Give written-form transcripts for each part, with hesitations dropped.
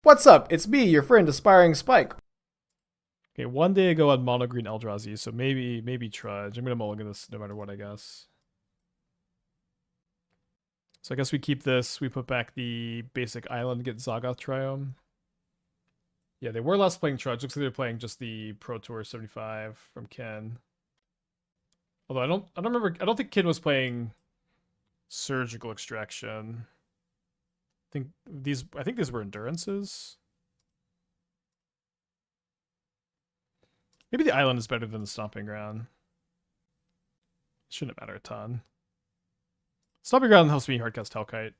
What's up? It's me, your friend Aspiring Spike. Okay, one day ago on mono green Eldrazi, so maybe Trudge. I'm gonna mulligan this no matter what, I guess. So I guess we keep this. We put back the basic island, get Zagoth Triome. Yeah, they were last playing Trudge. Looks like they're playing just the Pro Tour 75 from Ken. Although I don't remember. I don't think Ken was playing Surgical Extraction. I think these were Endurances. Maybe the island is better than the Stomping Ground. Shouldn't matter a ton. Stomping Ground helps me hardcast Hellkite.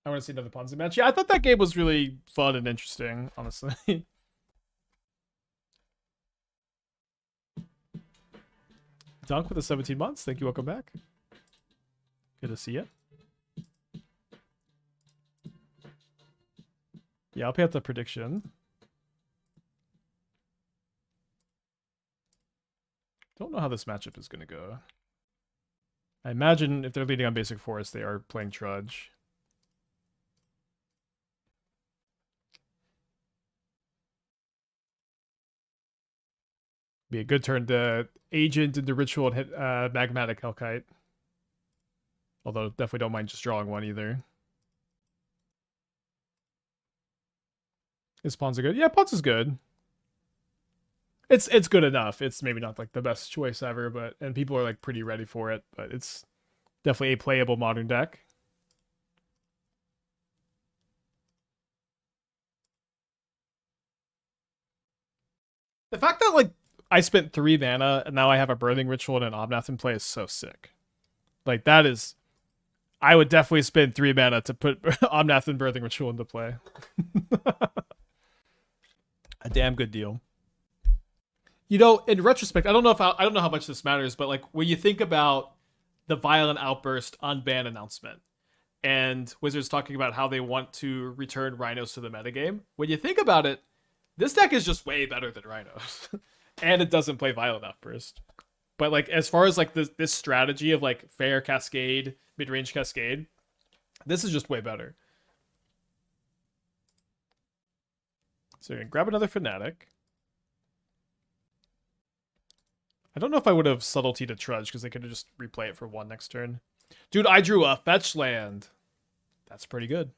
I want to see another Ponzi match. Yeah, I thought that game was really fun and interesting, honestly. Dunk with the 17 months. Thank you. Welcome back. Good to see you. Yeah, I'll pay out the prediction. Don't know how this matchup is going to go. I imagine if they're leading on basic forest, they are playing Trudge. Be a good turn to Agent into Ritual and hit Magmatic Hellkite. Although definitely don't mind just drawing one either. Is Ponza good? Yeah, Ponza's good. It's good enough. It's maybe not like the best choice ever, but and people are like pretty ready for it, but it's definitely a playable modern deck. The fact that like I spent 3 mana and now I have a Birthing Ritual and an Omnath in play is so sick. Like that is I would definitely spend 3 mana to put Omnath and Birthing Ritual into play. A damn good deal. You know, in retrospect, I don't know how much this matters, but like when you think about the Violent Outburst unban announcement and Wizards talking about how they want to return Rhinos to the metagame, when you think about it, this deck is just way better than Rhinos. And it doesn't play Violent Outburst. But like as far as like this strategy of like fair Cascade, mid-range Cascade, this is just way better. So you're gonna grab another Fnatic. I don't know if I would have Subtlety to Trudge because they could have just replay it for 1 next turn. Dude, I drew a fetch land. That's pretty good.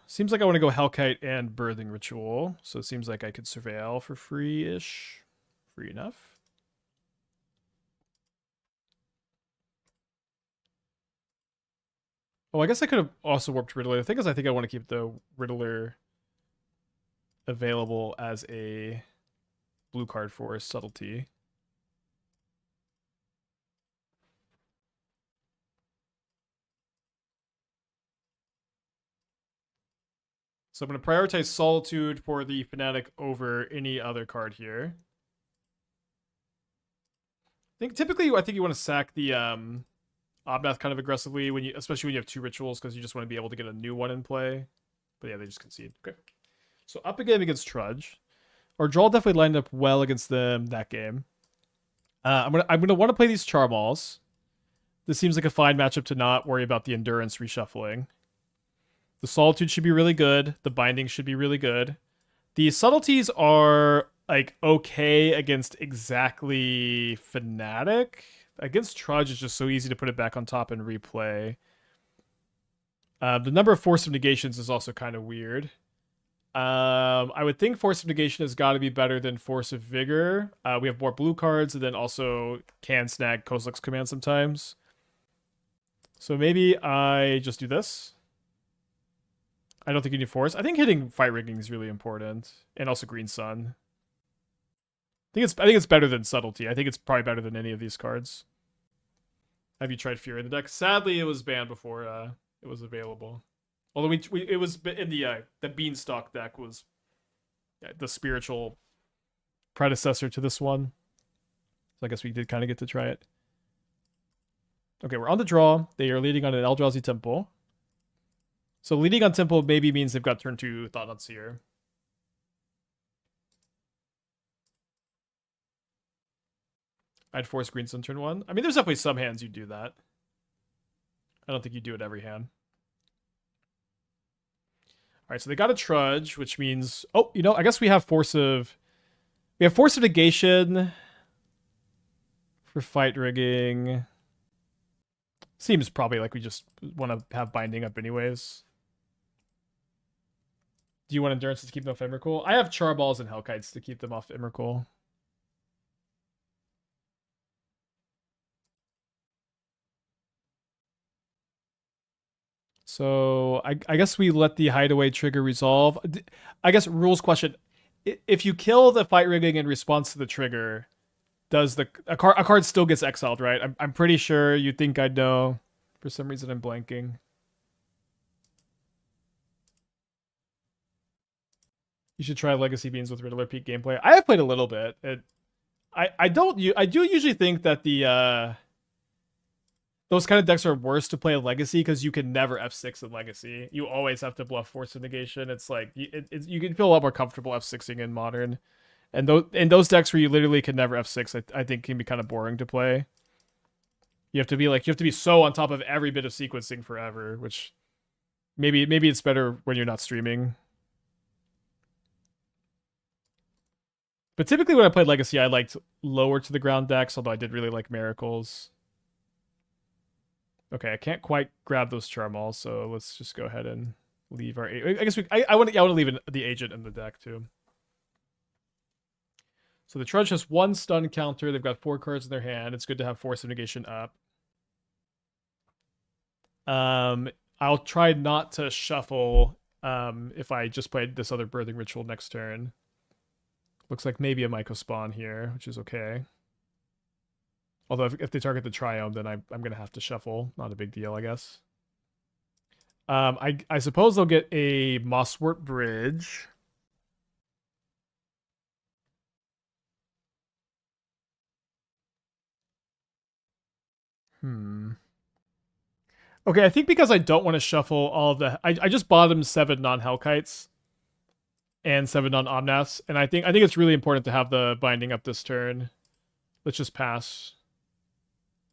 Seems like I want to go Hellkite and Birthing Ritual. So it seems like I could Surveil for free-ish. Free enough. Oh, I guess I could have also warped Riddler. The thing is, I think I want to keep the Riddler available as a blue card for Subtlety. So I'm going to prioritize Solitude for the Fnatic over any other card here. I think you want to sack the Omnath kind of aggressively when especially when you have 2 rituals because you just want to be able to get a new one in play. But yeah, they just concede. Okay. So up again against Trudge. Our draw definitely lined up well against them that game. I'm gonna want to play these Charmaws. This seems like a fine matchup to not worry about the Endurance reshuffling. The Solitude should be really good. The Binding should be really good. The Subtleties are like okay against exactly Fnatic. Against Trudge, it's just so easy to put it back on top and replay. The number of Force of Negations is also kind of weird. I would think Force of Negation has got to be better than Force of Vigor. We have more blue cards and then also can snag Kozilek's command sometimes. So maybe I just do this. I don't think you need Force. I think hitting Fight Rigging is really important. And also Green Sun. I think it's better than Subtlety. I think it's probably better than any of these cards. Have you tried Fury in the deck? Sadly, it was banned before it was available. Although it was in the Beanstalk deck was the spiritual predecessor to this one. So I guess we did kind of get to try it. Okay, we're on the draw. They are leading on an Eldrazi Temple. So leading on Temple maybe means they've got turn 2 Thought on Seer. I'd force greens on turn 1. I mean, there's definitely some hands you do that. I don't think you do it every hand. All right, so they got a trudge, which means, oh, you know, I guess we have Force of Negation for fight rigging. Seems probably like we just want to have binding up anyways. Do you want endurance to keep them off Emrakul? I have Charballs and Hellkites to keep them off Emrakul. So I guess we let the hideaway trigger resolve. I guess rules question: if you kill the fight rigging in response to the trigger, does a card still gets exiled? Right? I'm pretty sure you think I'd know. For some reason, I'm blanking. You should try Legacy Beans with Riddler peak gameplay. I have played a little bit. I do usually think that the those kind of decks are worse to play Legacy because you can never F6 in Legacy. You always have to bluff Force of Negation. It's like you can feel a lot more comfortable F6ing in Modern, and those decks where you literally can never F6, I think can be kind of boring to play. You have to be so on top of every bit of sequencing forever, which maybe it's better when you're not streaming. But typically when I played Legacy, I liked lower to the ground decks, although I did really like Miracles. Okay, I can't quite grab those Charmaws, so let's just go ahead and leave our... I guess I want to leave the agent in the deck, too. So the Trudge has 1 stun counter. They've got 4 cards in their hand. It's good to have Force of Negation up. I'll try not to shuffle if I just played this other Birthing Ritual next turn. Looks like maybe a Myco Spawn here, which is okay. Although if they target the Triome, then I'm going to have to shuffle. Not a big deal, I guess. I suppose they'll get a Mosswort Bridge. Okay, I think because I don't want to shuffle all of the... I just bottomed 7 non-Hellkites and 7 non-Omnaths, and I think it's really important to have the binding up this turn. Let's just pass.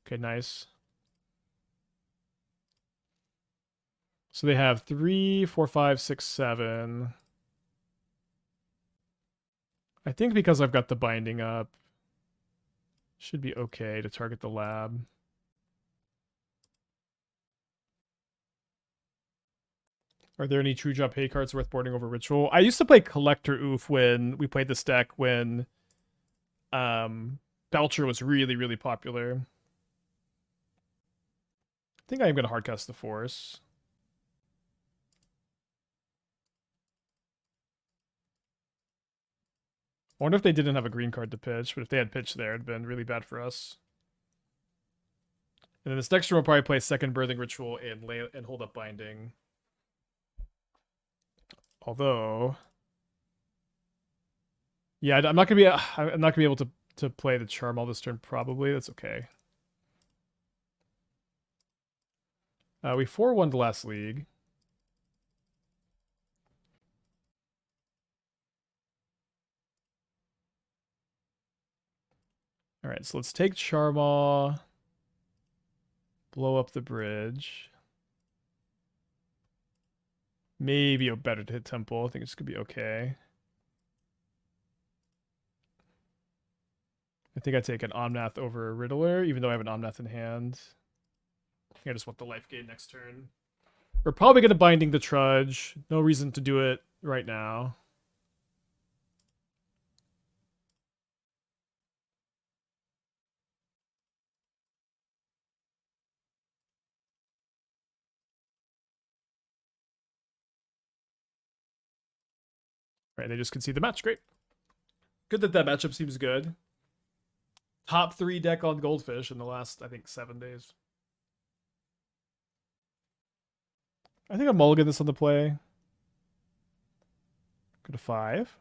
Okay, nice. So they have 3, 4, 5, 6, 7. I think because I've got the binding up, should be okay to target the lab. Are there any true drop pay cards worth boarding over Ritual? I used to play Collector Oof when we played this deck when Belcher was really, really popular. I think I am going to hardcast the Force. I wonder if they didn't have a green card to pitch, but if they had pitched there, it'd been really bad for us. And then this next turn will probably play second Birthing Ritual and hold up Binding. Although, yeah, I'm not gonna be able to play the Charmaw this turn. Probably that's okay. We 4-1 the last league. All right, so let's take Charmaw, blow up the bridge. Maybe better to hit Temple. I think it's gonna be okay. I think I take an Omnath over Riddler, even though I have an Omnath in hand. I think I just want the life gain next turn. We're probably gonna binding the Trudge. No reason to do it right now. Right, they just concede the match. Great. Good that matchup seems good. Top 3 deck on Goldfish in the last, I think, 7 days. I think I'll mulligan this on the play. Go to 5.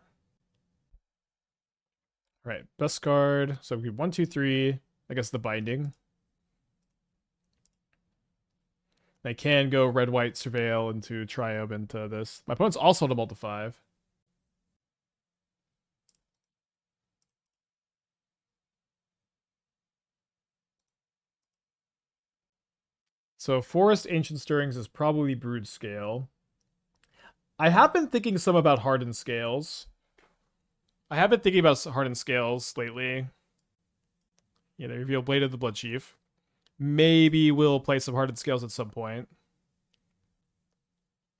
All right, best card. So we 1, 2, 3. I guess the binding. I can go red-white surveil into Triome into this. My opponent's also on a multi 5. So Forest Ancient Stirrings is probably Brood Scale. I have been thinking some about Hardened Scales. I have been thinking about Hardened Scales lately. Yeah, they reveal Blade of the Blood Chief. Maybe we'll play some Hardened Scales at some point.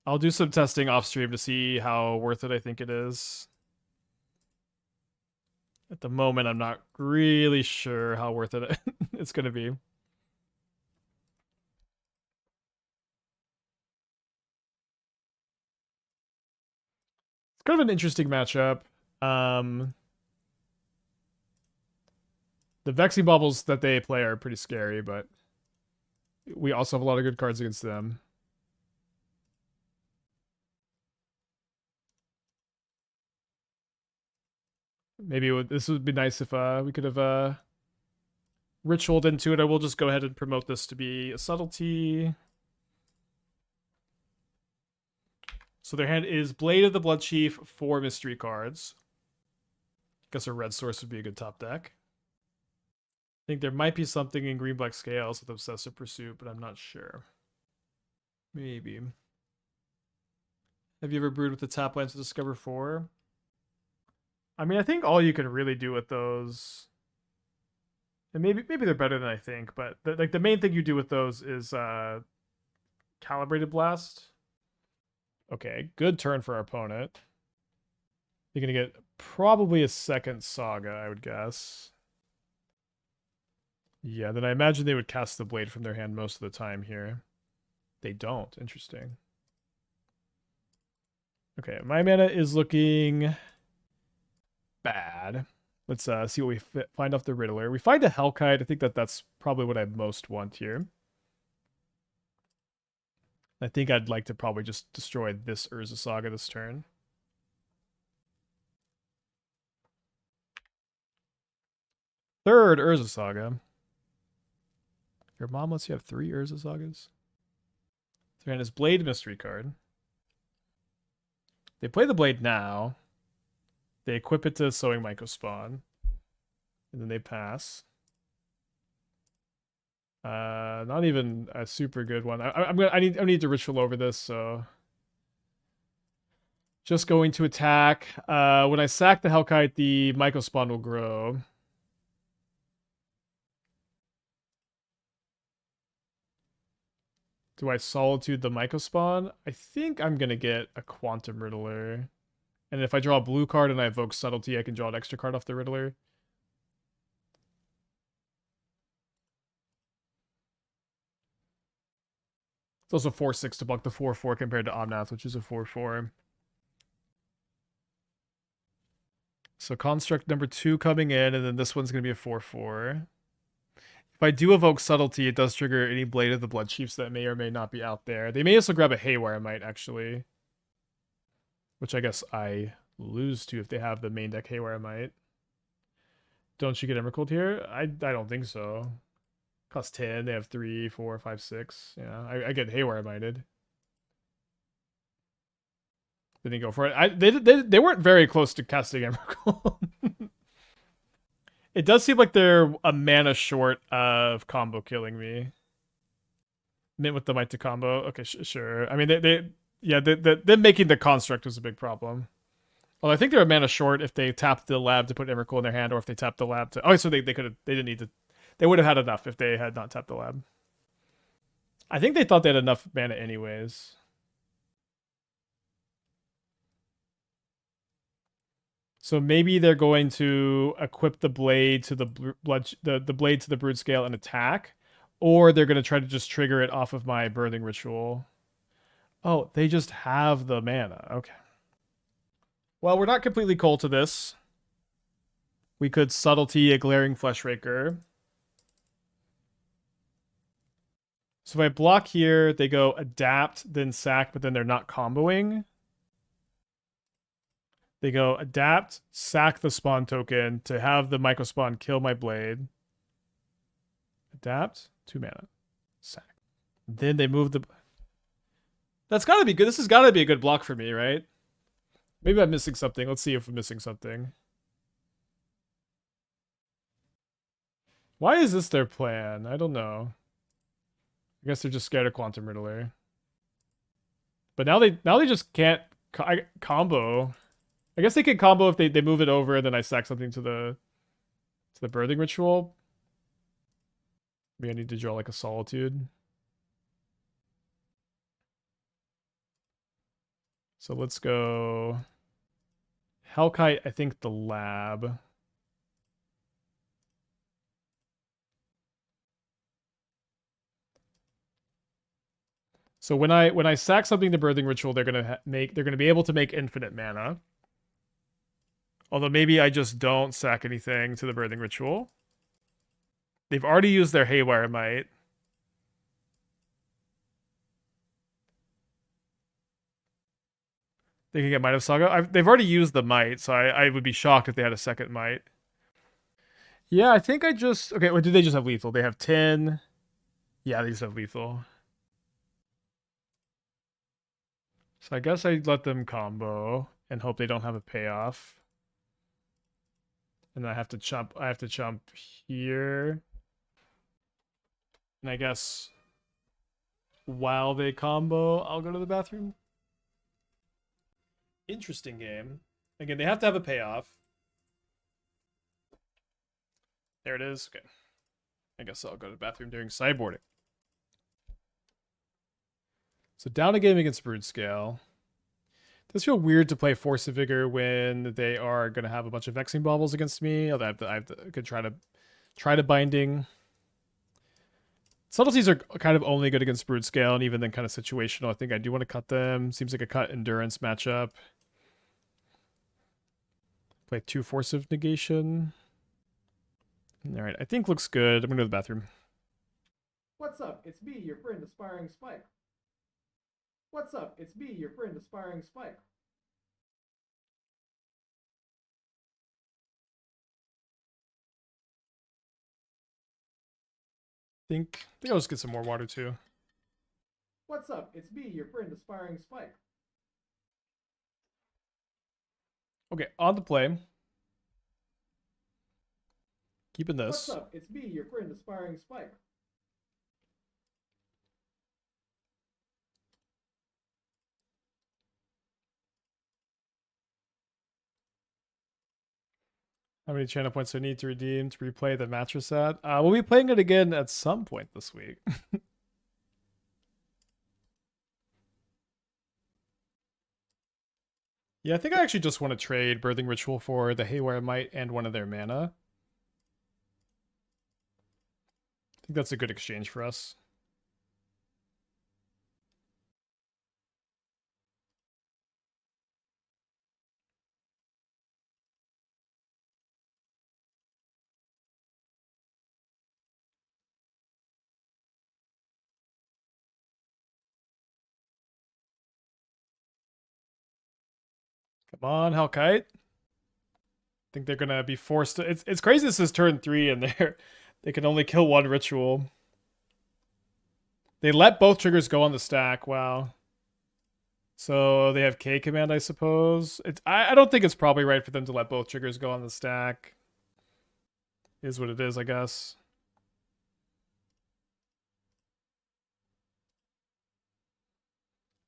I'll do some testing off stream to see how worth it I think it is. At the moment, I'm not really sure how worth it it's going to be. It's kind of an interesting matchup. The Vexy Bubbles that they play are pretty scary, but we also have a lot of good cards against them. Maybe this would be nice if we could have ritualed into it. I will just go ahead and promote this to be a subtlety. So their hand is Blade of the Blood Chief, 4 mystery cards. I guess a red source would be a good top deck. I think there might be something in green-black scales with Obsessive Pursuit, but I'm not sure. Maybe. Have you ever brewed with the tap lands to discover 4? I mean, I think all you can really do with those, and maybe they're better than I think, but the main thing you do with those is Calibrated Blast. Okay, good turn for our opponent. You're gonna get probably a second Saga, I would guess. Yeah, then I imagine they would cast the Blade from their hand most of the time here. They don't. Interesting. Okay, my mana is looking bad. Let's see what we find off the Riddler. We find a Hellkite. I think that's probably what I most want here. I think I'd like to probably just destroy this Urza Saga this turn. Third Urza Saga. Your mom lets you have 3 Urza Sagas? Their hand is Blade Mystery card. They play the Blade now. They equip it to Sowing Mycospawn. And then they pass. Not even a super good one. I need to ritual over this, so just going to attack. When I sack the Hellkite, the Mycospawn will grow. Do I Solitude the Mycospawn? I think I'm gonna get a Quantum Riddler. And if I draw a blue card and I evoke Subtlety, I can draw an extra card off the Riddler. It's also 4/6 to block the 4/4 compared to Omnath, which is a 4/4. So Construct number 2 coming in, and then this one's going to be a 4/4. If I do evoke Subtlety, it does trigger any Blade of the Blood Chiefs that may or may not be out there. They may also grab a Haywire Might, actually. Which I guess I lose to if they have the main deck Haywire Might. Don't you get Emrakul here? I don't think so. Cost 10, they have 3, 4, 5, 6. Yeah, I get Haywire Mighted. They didn't go for it. They weren't very close to casting Emrakul. It does seem like they're a mana short of combo killing me. Mint with the Might to combo. Okay, sure. I mean, them making the construct was a big problem. Well, I think they're a mana short if they tapped the lab to put Emrakul in their hand, or if they tapped the lab to. Oh, so they didn't need to. They would have had enough if they had not tapped the lab. I think they thought they had enough mana anyways. So maybe they're going to equip the blade to the blade to the Brood Scale and attack, or they're going to try to just trigger it off of my Birthing Ritual. Oh, they just have the mana. Okay. Well, we're not completely cold to this. We could Subtlety a Glaring Fleshraker. So if I block here, they go Adapt, then Sack, but then they're not comboing. They go Adapt, sack the spawn token to have the Mycospawn kill my Blade. Adapt, 2 mana. Sack. Then they move the... That's gotta be good. This has gotta be a good block for me, right? Maybe I'm missing something. Let's see if I'm missing something. Why is this their plan? I don't know. I guess they're just scared of Quantum Riddler. But now they just can't combo. I guess they can combo if they move it over and then I sack something to the birthing ritual. Maybe I need to draw like a Solitude. So let's go Hellkite, I think the lab. So when I sack something to birthing ritual, they're gonna be able to make infinite mana. Although maybe I just don't sack anything to the birthing ritual. They've already used their Haywire Might. They can get Might of Saga. They've already used the Might, so I would be shocked if they had a second Might. Yeah, I think I just... Okay, or do they just have lethal? They have 10. Yeah, they just have lethal. So I guess I let them combo and hope they don't have a payoff. And I have to chump here. And I guess while they combo, I'll go to the bathroom. Interesting game. Again, they have to have a payoff. There it is. Okay. I guess I'll go to the bathroom during sideboarding. So down a game against Brood-Scale. It does feel weird to play Force of Vigor when they are going to have a bunch of Vexing Baubles against me. Although I could try to Binding. Subtleties are kind of only good against Brood-Scale, and even then kind of situational. I think I do want to cut them. Seems like a cut endurance matchup. Play 2 Force of Negation. Alright, I think looks good. I'm going to go to the bathroom. What's up? It's me, your friend, Aspiring Spike. What's up? It's me, your friend, Aspiring Spike. I think I'll just get some more water too. What's up? It's me, your friend, Aspiring Spike. Okay, on the play. Keeping this. What's up? It's me, your friend, Aspiring Spike. How many channel points do I need to redeem to replay the mattress set? We'll be playing it again at some point this week. Yeah, I think I actually just want to trade Birthing Ritual for the Haywire Might and one of their mana. I think that's a good exchange for us. Come on, Hellkite. I think they're gonna be forced to. It's crazy. This is turn 3, and they can only kill 1 ritual. They let both triggers go on the stack. Wow. So they have K command, I suppose. I don't think it's probably right for them to let both triggers go on the stack. Is what it is, I guess.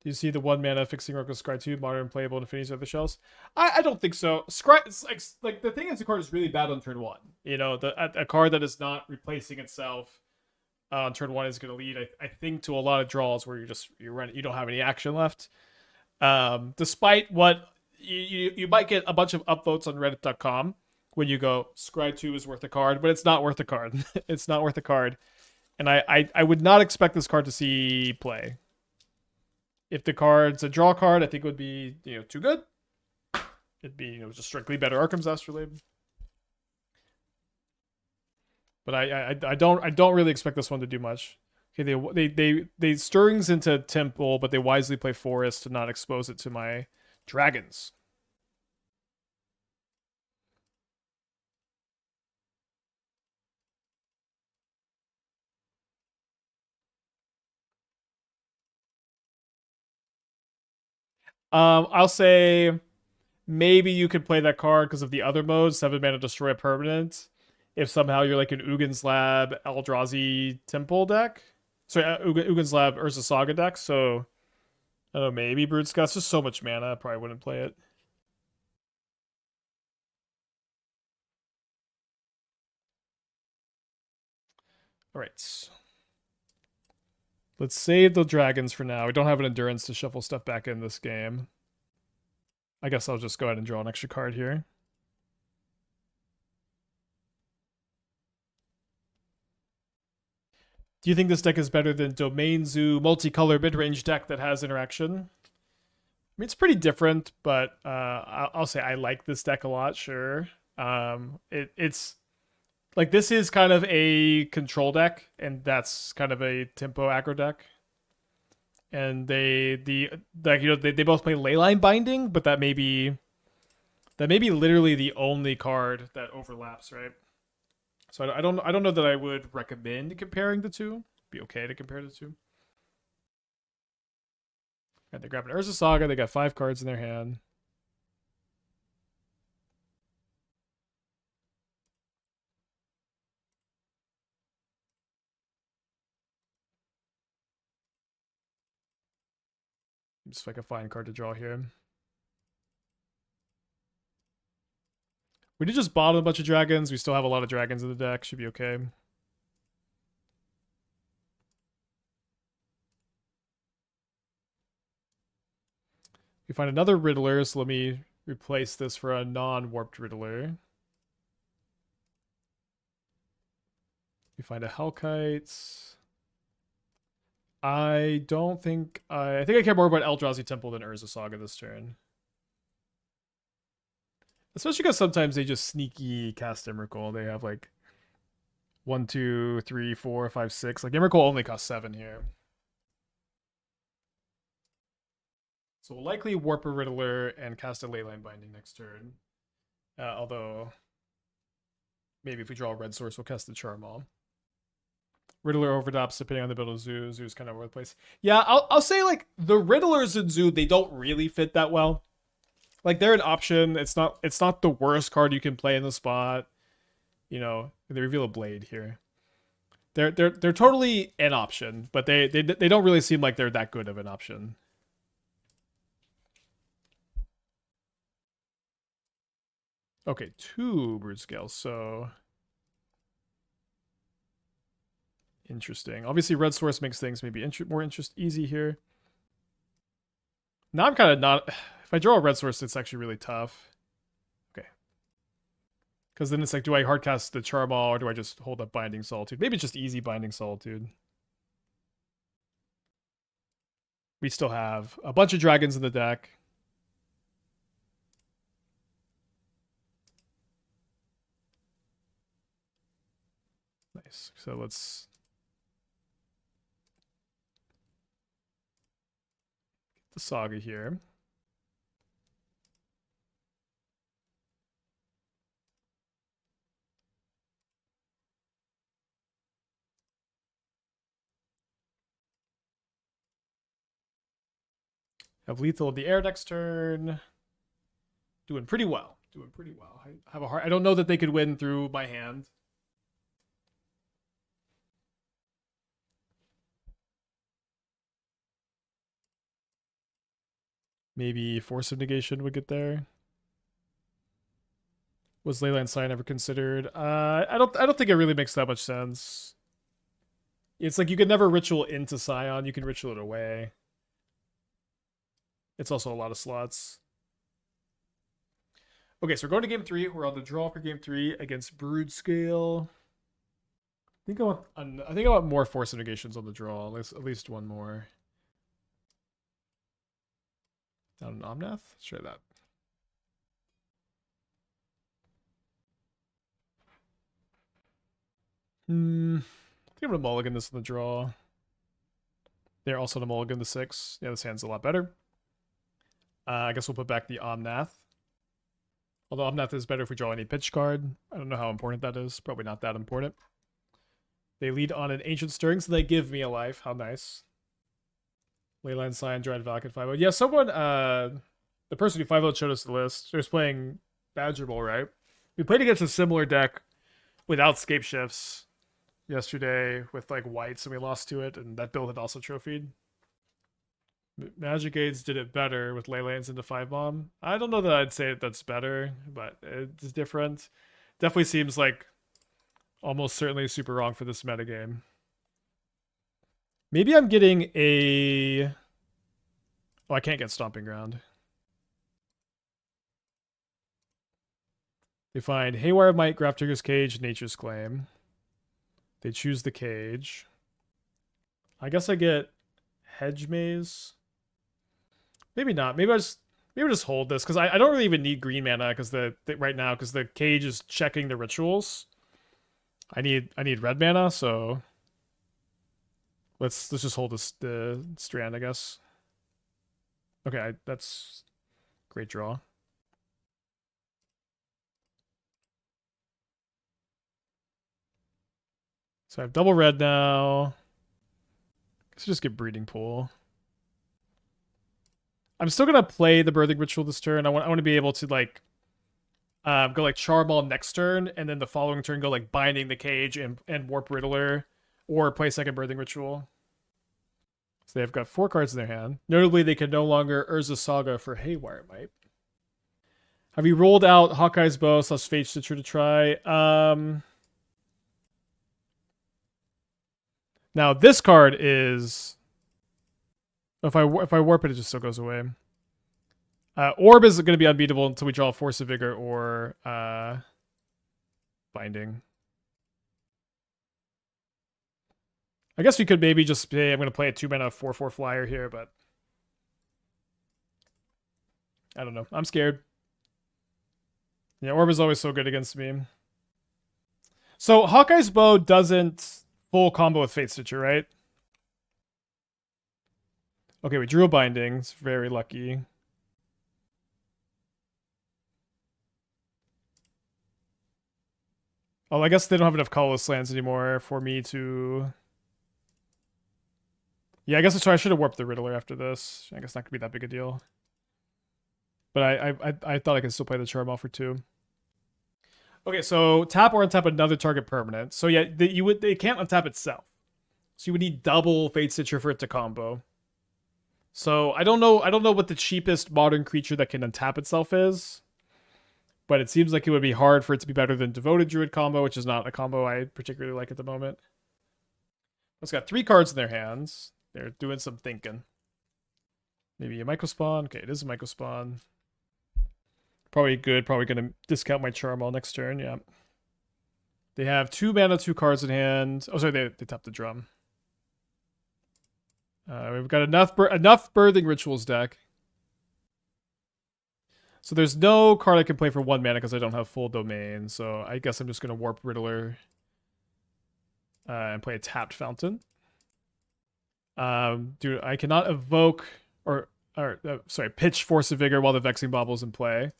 Do you see the 1 mana fixing Locus Scry 2 modern playable Infinity's other shells? I don't think so. Scry, like the thing is, the card is really bad on turn 1. You know, a card that is not replacing itself on turn 1 is going to lead, I think, to a lot of draws where you don't have any action left. Despite what you might get a bunch of upvotes on Reddit.com when you go Scry 2 is worth a card, but it's not worth a card. It's not worth a card, and I would not expect this card to see play. If the card's a draw card, I think it would be too good. It'd be just strictly better Arkham's Astrolabe. But I don't really expect this one to do much. Okay, they Stirrings into Temple, but they wisely play Forest to not expose it to my dragons. I'll say maybe you could play that card because of the other mode, 7 mana destroy a permanent. If somehow you're like an Ugin's Lab Eldrazi Temple deck. Sorry, Ugin's Lab Urza Saga deck. So I don't know, maybe Brood Scale. It's just so much mana. I probably wouldn't play it. All right. Let's save the dragons for now. We don't have an endurance to shuffle stuff back in this game. I guess I'll just go ahead and draw an extra card here. Do you think this deck is better than Domain Zoo multicolor mid-range deck that has interaction? I mean, it's pretty different, but I'll say I like this deck a lot, sure. It's like this is kind of a control deck, and that's kind of a tempo aggro deck. And they both play Leyline Binding, but that may be literally the only card that overlaps, right? So I don't know that I would recommend comparing the two. It'd be okay to compare the two. And they're grabbing Urza Saga. They got 5 cards in their hand. Just like a fine card to draw here. We did just bottom a bunch of dragons. We still have a lot of dragons in the deck. Should be okay. We find another Riddler, so let me replace this for a non-warped Riddler. We find a Hellkite. I don't think I think I care more about Eldrazi Temple than Urza Saga this turn. Especially because sometimes they just sneaky cast Emrakul. They have like 1, 2, 3, 4, 5, 6. Like Emrakul only costs 7 here. So we'll likely warp a Riddler and cast a Leyline Binding next turn. Although maybe if we draw a red source, we'll cast the Charmaw. Riddler overdops depending on the build of Zoo. Zoo's kind of over the place. Yeah, I'll say like the Riddlers in Zoo, they don't really fit that well. Like they're an option. It's not the worst card you can play in the spot. You know, they reveal a blade here. They're totally an option, but they don't really seem like they're that good of an option. Okay, 2 Brood Scales, so interesting. Obviously, red source makes things maybe more easy here. Now I'm kind of not. If I draw a red source, it's actually really tough. Okay. Because then it's like, do I hardcast the Charmaw or do I just hold up Binding Solitude? Maybe it's just easy Binding Solitude. We still have a bunch of dragons in the deck. Nice. So let's get the Saga here. Have lethal in the air next turn. Doing pretty well. I have a hard. I don't know that they could win through my hand. Maybe Force of Negation would get there. Was Leyline Sign ever considered? I don't think it really makes that much sense. It's like you can never ritual into Scion. You can ritual it away. It's also a lot of slots. Okay, so we're going to game 3. We're on the draw for game 3 against Brood Scale. I think I want more Force of Negations on the draw. At least one more. Down an Omnath? Let's try that. I think I'm gonna mulligan this in the draw. They're also gonna mulligan the 6. Yeah, this hand's a lot better. I guess we'll put back the Omnath. Although Omnath is better if we draw any pitch card. I don't know how important that is. Probably not that important. They lead on an Ancient Stirring, so they give me a life. How nice. Leyline Sign, Dread Valak, and 5-0. Yeah, someone, the person who 5-0 showed us the list, he was playing Badger Bowl, right? We played against a similar deck without Scape Shifts yesterday with like whites and we lost to it, and that build had also trophied. Magic Aids did it better with Leylands into 5-bomb. I don't know that I'd say that's better, but it's different. Definitely seems like almost certainly super wrong for this metagame. Maybe I'm getting a... Oh, I can't get Stomping Ground. They find Haywire Might, Graph Digger's Cage, Nature's Claim. They choose the cage. I guess I get Hedge Maze. Maybe not. Maybe I'll just hold this because I don't really even need green mana because right now because the cage is checking the rituals. I need red mana, so let's just hold the strand, I guess. Okay, that's great draw. So I have double red now. Let's just get Breeding Pool. I'm still gonna play the Birthing Ritual this turn. I want to be able to like go like Charmaw next turn, and then the following turn go like Binding the Cage and Warp Riddler, or play second Birthing Ritual. So they've got 4 cards in their hand. Notably, they can no longer Urza Saga for Haywire Might. Have you rolled out Hawkeye's Bow / Fate Stitcher to try? Now this card is... If I warp it, it just still goes away. Orb is going to be unbeatable until we draw Force of Vigor or Binding. I guess we could maybe just say I'm going to play a 2-mana 4/4 flyer here, but I don't know. I'm scared. Yeah, Orb is always so good against me. So Hawkeye's Bow doesn't full combo with Fate Stitcher, right? Okay, we drew a Binding. It's very lucky. Oh, I guess they don't have enough colorless lands anymore for me to... Yeah, I guess I should have warped the Riddler after this. I guess not gonna be that big a deal. But I thought I could still play the Charmaw for 2. Okay, so tap or untap another target permanent. So yeah, they can't untap itself. So you would need double Fate Stitcher for it to combo. So I don't know what the cheapest modern creature that can untap itself is. But it seems like it would be hard for it to be better than Devoted Druid combo, which is not a combo I particularly like at the moment. It's got 3 cards in their hands. They're doing some thinking. Maybe a Microspawn. Okay, it is a Microspawn. Probably good. Probably going to discount my Charmaw next turn. Yeah. They have 2 mana, 2 cards in hand. Oh, sorry, they tapped the drum. We've got enough Birthing Rituals deck. So there's no card I can play for 1 mana because I don't have full domain. So I guess I'm just going to Warp Riddler and play a tapped Fountain. Dude, I cannot evoke pitch Force of Vigor while the Vexing Bobble's in play.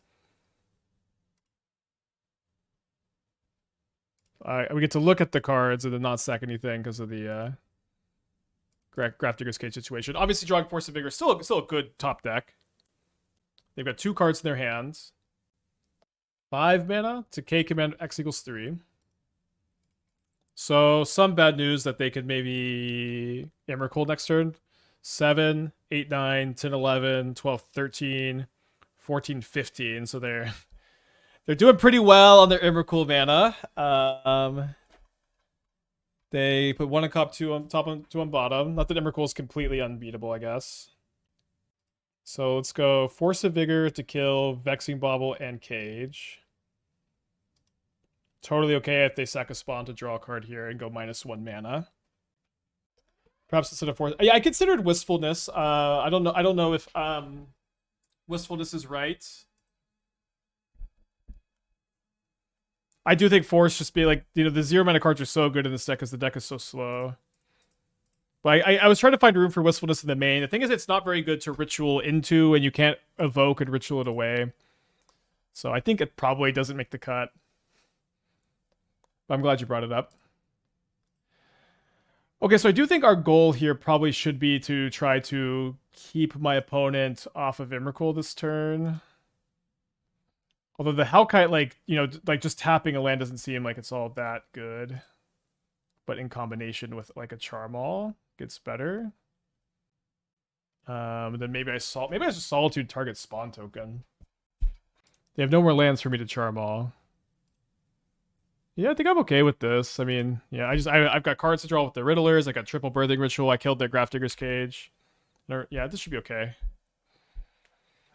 We get to look at the cards and then not sack anything because of the Graph Digger's Cage situation. Obviously, drawing Force of Vigor is still a good top deck. They've got 2 cards in their hands. 5 mana to K command X = 3. So some bad news that they could maybe Emrakul next turn. 7, 8, 9, 10, 11, 12, 13, 14, 15. So they're doing pretty well on their Emrakul mana. They put 1 on top, 2 on 2 on bottom. Not that Emrakul is completely unbeatable, I guess. So let's go Force of Vigor to kill Vexing Bobble and Cage. Totally okay if they sack a Spawn to draw a card here and go -1 mana. Perhaps instead of Force... Yeah, I considered Wistfulness. I don't know if Wistfulness is right. I do think Force just be like, the 0 mana cards are so good in this deck because the deck is so slow. But I was trying to find room for Wistfulness in the main. The thing is, it's not very good to Ritual into, and you can't evoke and Ritual it away. So I think it probably doesn't make the cut. But I'm glad you brought it up. Okay, so I do think our goal here probably should be to try to keep my opponent off of Emrakul this turn. Although the Hellkite, just tapping a land doesn't seem like it's all that good. but in combination with like a Charmaw gets better. Then maybe I just Solitude target spawn token. They have no more lands for me to Charmaw. Yeah, I think I'm okay with this. I mean, yeah, I've got cards to draw with the Riddlers. I got triple birthing ritual. I killed their Grafdigger's Cage. Yeah, this should be okay.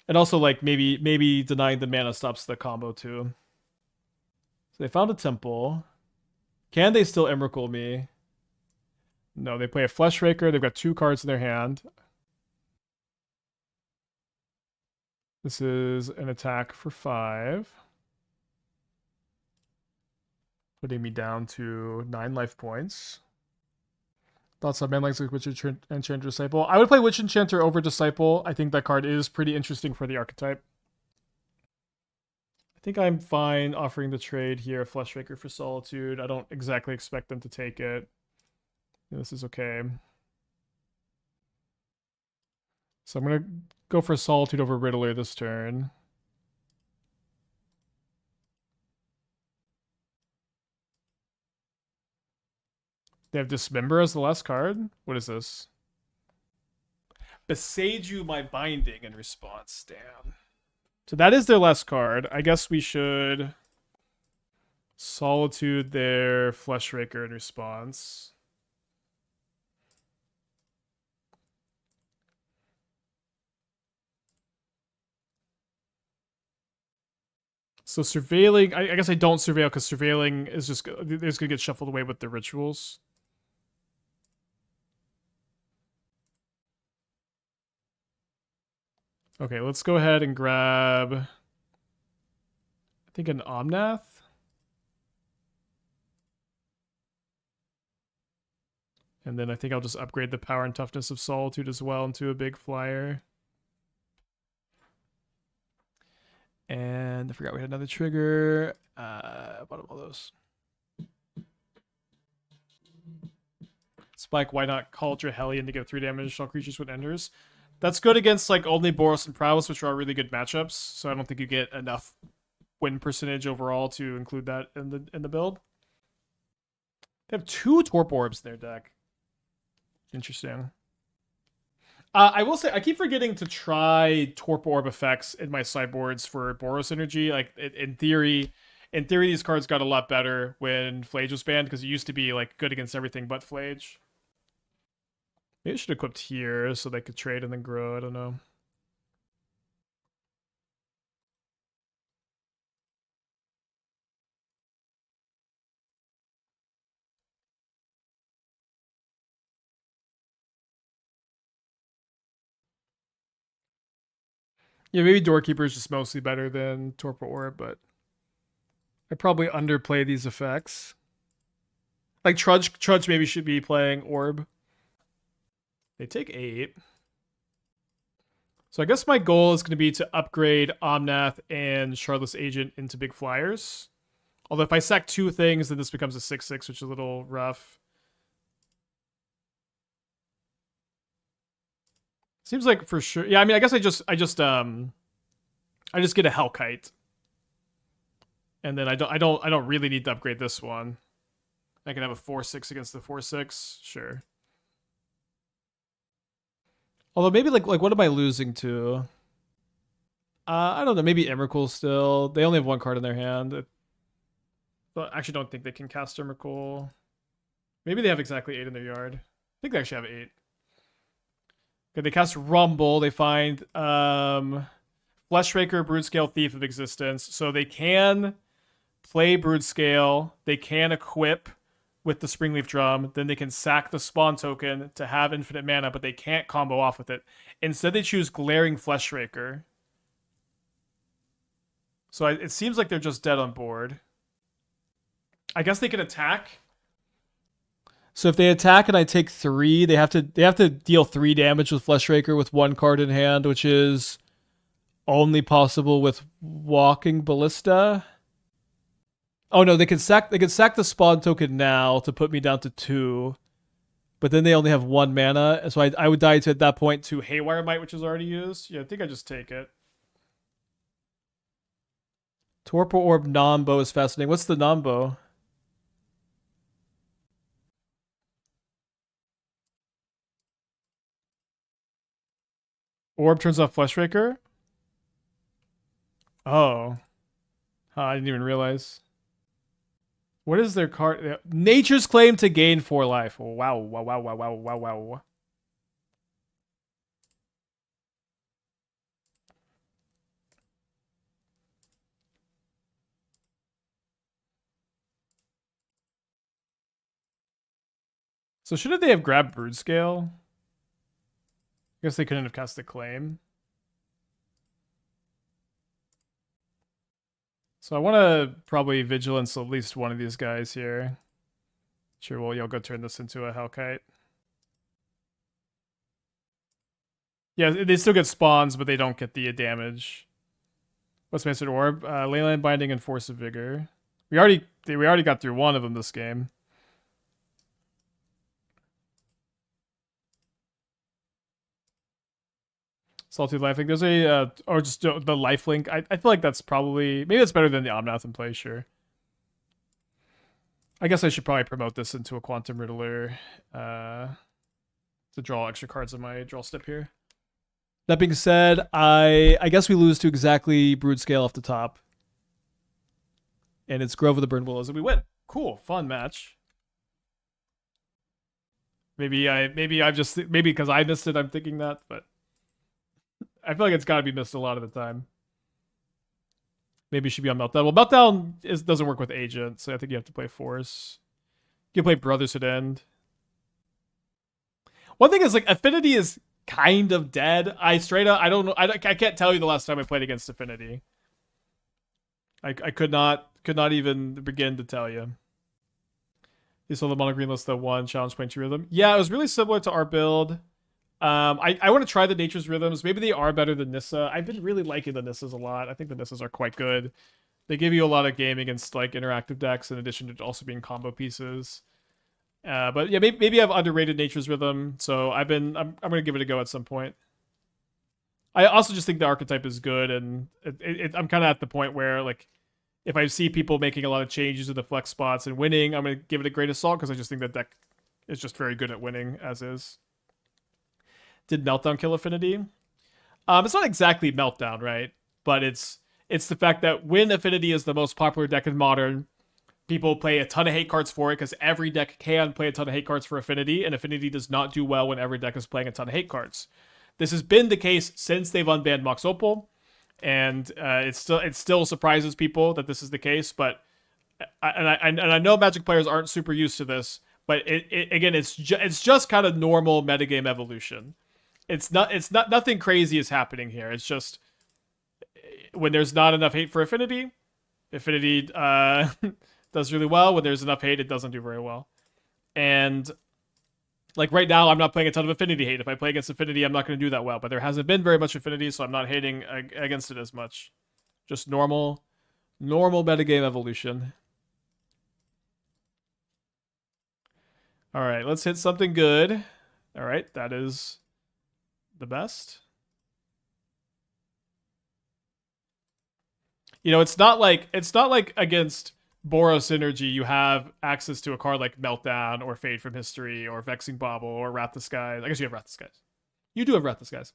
And also, like, maybe denying the mana stops the combo too. So they found a temple. Can they still Emrakul me? No, they play a Fleshraker. They've got 2 cards in their hand. This is an attack for 5. Putting me down to 9 life points. Thoughts on manlands like Witch Enchanter Disciple? I would play Witch Enchanter over Disciple. I think that card is pretty interesting for the archetype. I think I'm fine offering the trade here, Fleshraker for Solitude. I don't exactly expect them to take it. This is okay. So I'm going to go for Solitude over Riddler this turn. They have Dismember as the last card? What is this? Besage you my binding in response. Damn. So that is their last card. I guess we should Solitude their Fleshraker in response. So surveilling, I guess I don't surveil because surveilling is just going to get shuffled away with the rituals. Okay, let's go ahead and grab, I think, an Omnath. And then I think I'll just upgrade the power and toughness of Solitude as well into a big flyer. And I forgot we had another trigger. Bottom of those. Spike, why not Cauldron Hellion to give 3 damage to all creatures when enters? That's good against like only Boros and Prowess, which are really good matchups. So I don't think you get enough win percentage overall to include that in the build. They have 2 Torp Orbs in their deck. Interesting. I will say I keep forgetting to try Torp Orb effects in my sideboards for Boros energy. Like in theory, these cards got a lot better when Flage was banned because it used to be like good against everything but Flage. Maybe I should have equipped here so they could trade and then grow. I don't know. Yeah, maybe Doorkeeper is just mostly better than Torpor Orb, but I probably underplay these effects. Like Trudge maybe should be playing Orb. They take 8. So I guess my goal is going to be to upgrade Omnath and Shardless Agent into big flyers. Although if I sack 2 things, then this becomes a 6/6, which is a little rough. Seems like for sure. Yeah, I mean, I guess I just get a Hellkite, and then I don't really need to upgrade this one. I can have a 4/6 against the 4/6, sure. Although maybe like what am I losing to? I don't know. Maybe Emrakul still. They only have 1 card in their hand. But I actually don't think they can cast Emrakul. Maybe they have exactly 8 in their yard. I think they actually have 8. Okay, they cast Rumble. They find Fleshraker, Broodescale, Thief of Existence. So they can play Broodescale. They can equip with the Springleaf Drum. Then they can sack the Spawn token to have infinite mana, but they can't combo off with it. Instead, they choose Glaring Fleshraker. So it seems like they're just dead on board. I guess they can attack. So if they attack and I take 3, they have to deal 3 damage with Fleshraker with 1 card in hand, which is only possible with Walking Ballista. Oh no, they can sack the Spawn token now to put me down to 2. But then they only have 1 mana, so I would die to at that point to Haywire Might, which is already used. Yeah, I think I just take it. Torpor Orb Nombo is fascinating. What's the Nombo? Orb turns off Fleshraker. Oh. I didn't even realize. What is their card? Nature's Claim to gain 4 life. Wow, wow, wow, wow, wow, wow, wow. So shouldn't they have grabbed Brood Scale? I guess they couldn't have cast the Claim. So I want to probably Vigilance at least one of these guys here. Sure, well, you'll go turn this into a Hellkite. Yeah, they still get spawns, but they don't get the damage. What's Mastered Orb? Leyline Binding and Force of Vigor. We already got through one of them this game. Solitude Lifelink. There's a or just the Lifelink. I feel like that's probably maybe that's better than the Omnath in play. Sure. I guess I should probably promote this into a Quantum Riddler to draw extra cards on my draw step here. That being said, I guess we lose to exactly Brood Scale off the top. And it's Grove of the Burned Willows and we win. Cool, fun match. Maybe because I missed it, I'm thinking that, but I feel like it's gotta be missed a lot of the time. Maybe it should be on Meltdown. Well, Meltdown doesn't work with Agent, so I think you have to play Force. You can play Brotherhood End. One thing is, like, Affinity is kind of dead. I don't know. I can't tell you the last time I played against Affinity. I could not even begin to tell you. You saw the mono green list that won Challenge Point 2 Rhythm. Yeah, it was really similar to our build. I want to try the Nature's Rhythms. Maybe they are better than Nissa. I've been really liking the Nissas a lot. I think the Nissas are quite good. They give you a lot of game against like interactive decks in addition to also being combo pieces. But yeah, maybe I've underrated Nature's Rhythm, so I'm gonna give it a go at some point. I also just think the archetype is good, and I'm kind of at the point where like if I see people making a lot of changes to the flex spots and winning, I'm gonna give it a great assault because I just think that deck is just very good at winning as is. Did Meltdown kill Affinity? It's not exactly Meltdown, right? But it's the fact that when Affinity is the most popular deck in Modern, people play a ton of hate cards for it because every deck can play a ton of hate cards for Affinity, and Affinity does not do well when every deck is playing a ton of hate cards. This has been the case since they've unbanned Mox Opal, and it still surprises people that this is the case. But I know Magic players aren't super used to this, but it's just kind of normal metagame evolution. It's not nothing crazy is happening here. It's just when there's not enough hate for Affinity does really well. When there's enough hate, it doesn't do very well. And like right now, I'm not playing a ton of Affinity hate. If I play against Affinity, I'm not going to do that well. But there hasn't been very much Affinity, so I'm not hating against it as much. Just normal metagame evolution. All right, let's hit something good. All right, that is the best. You know, it's not like against Boros Synergy you have access to a card like Meltdown or Fade from History or Vexing Bauble or Wrath the Skies. I guess you have Wrath the Skies. You do have Wrath the Skies.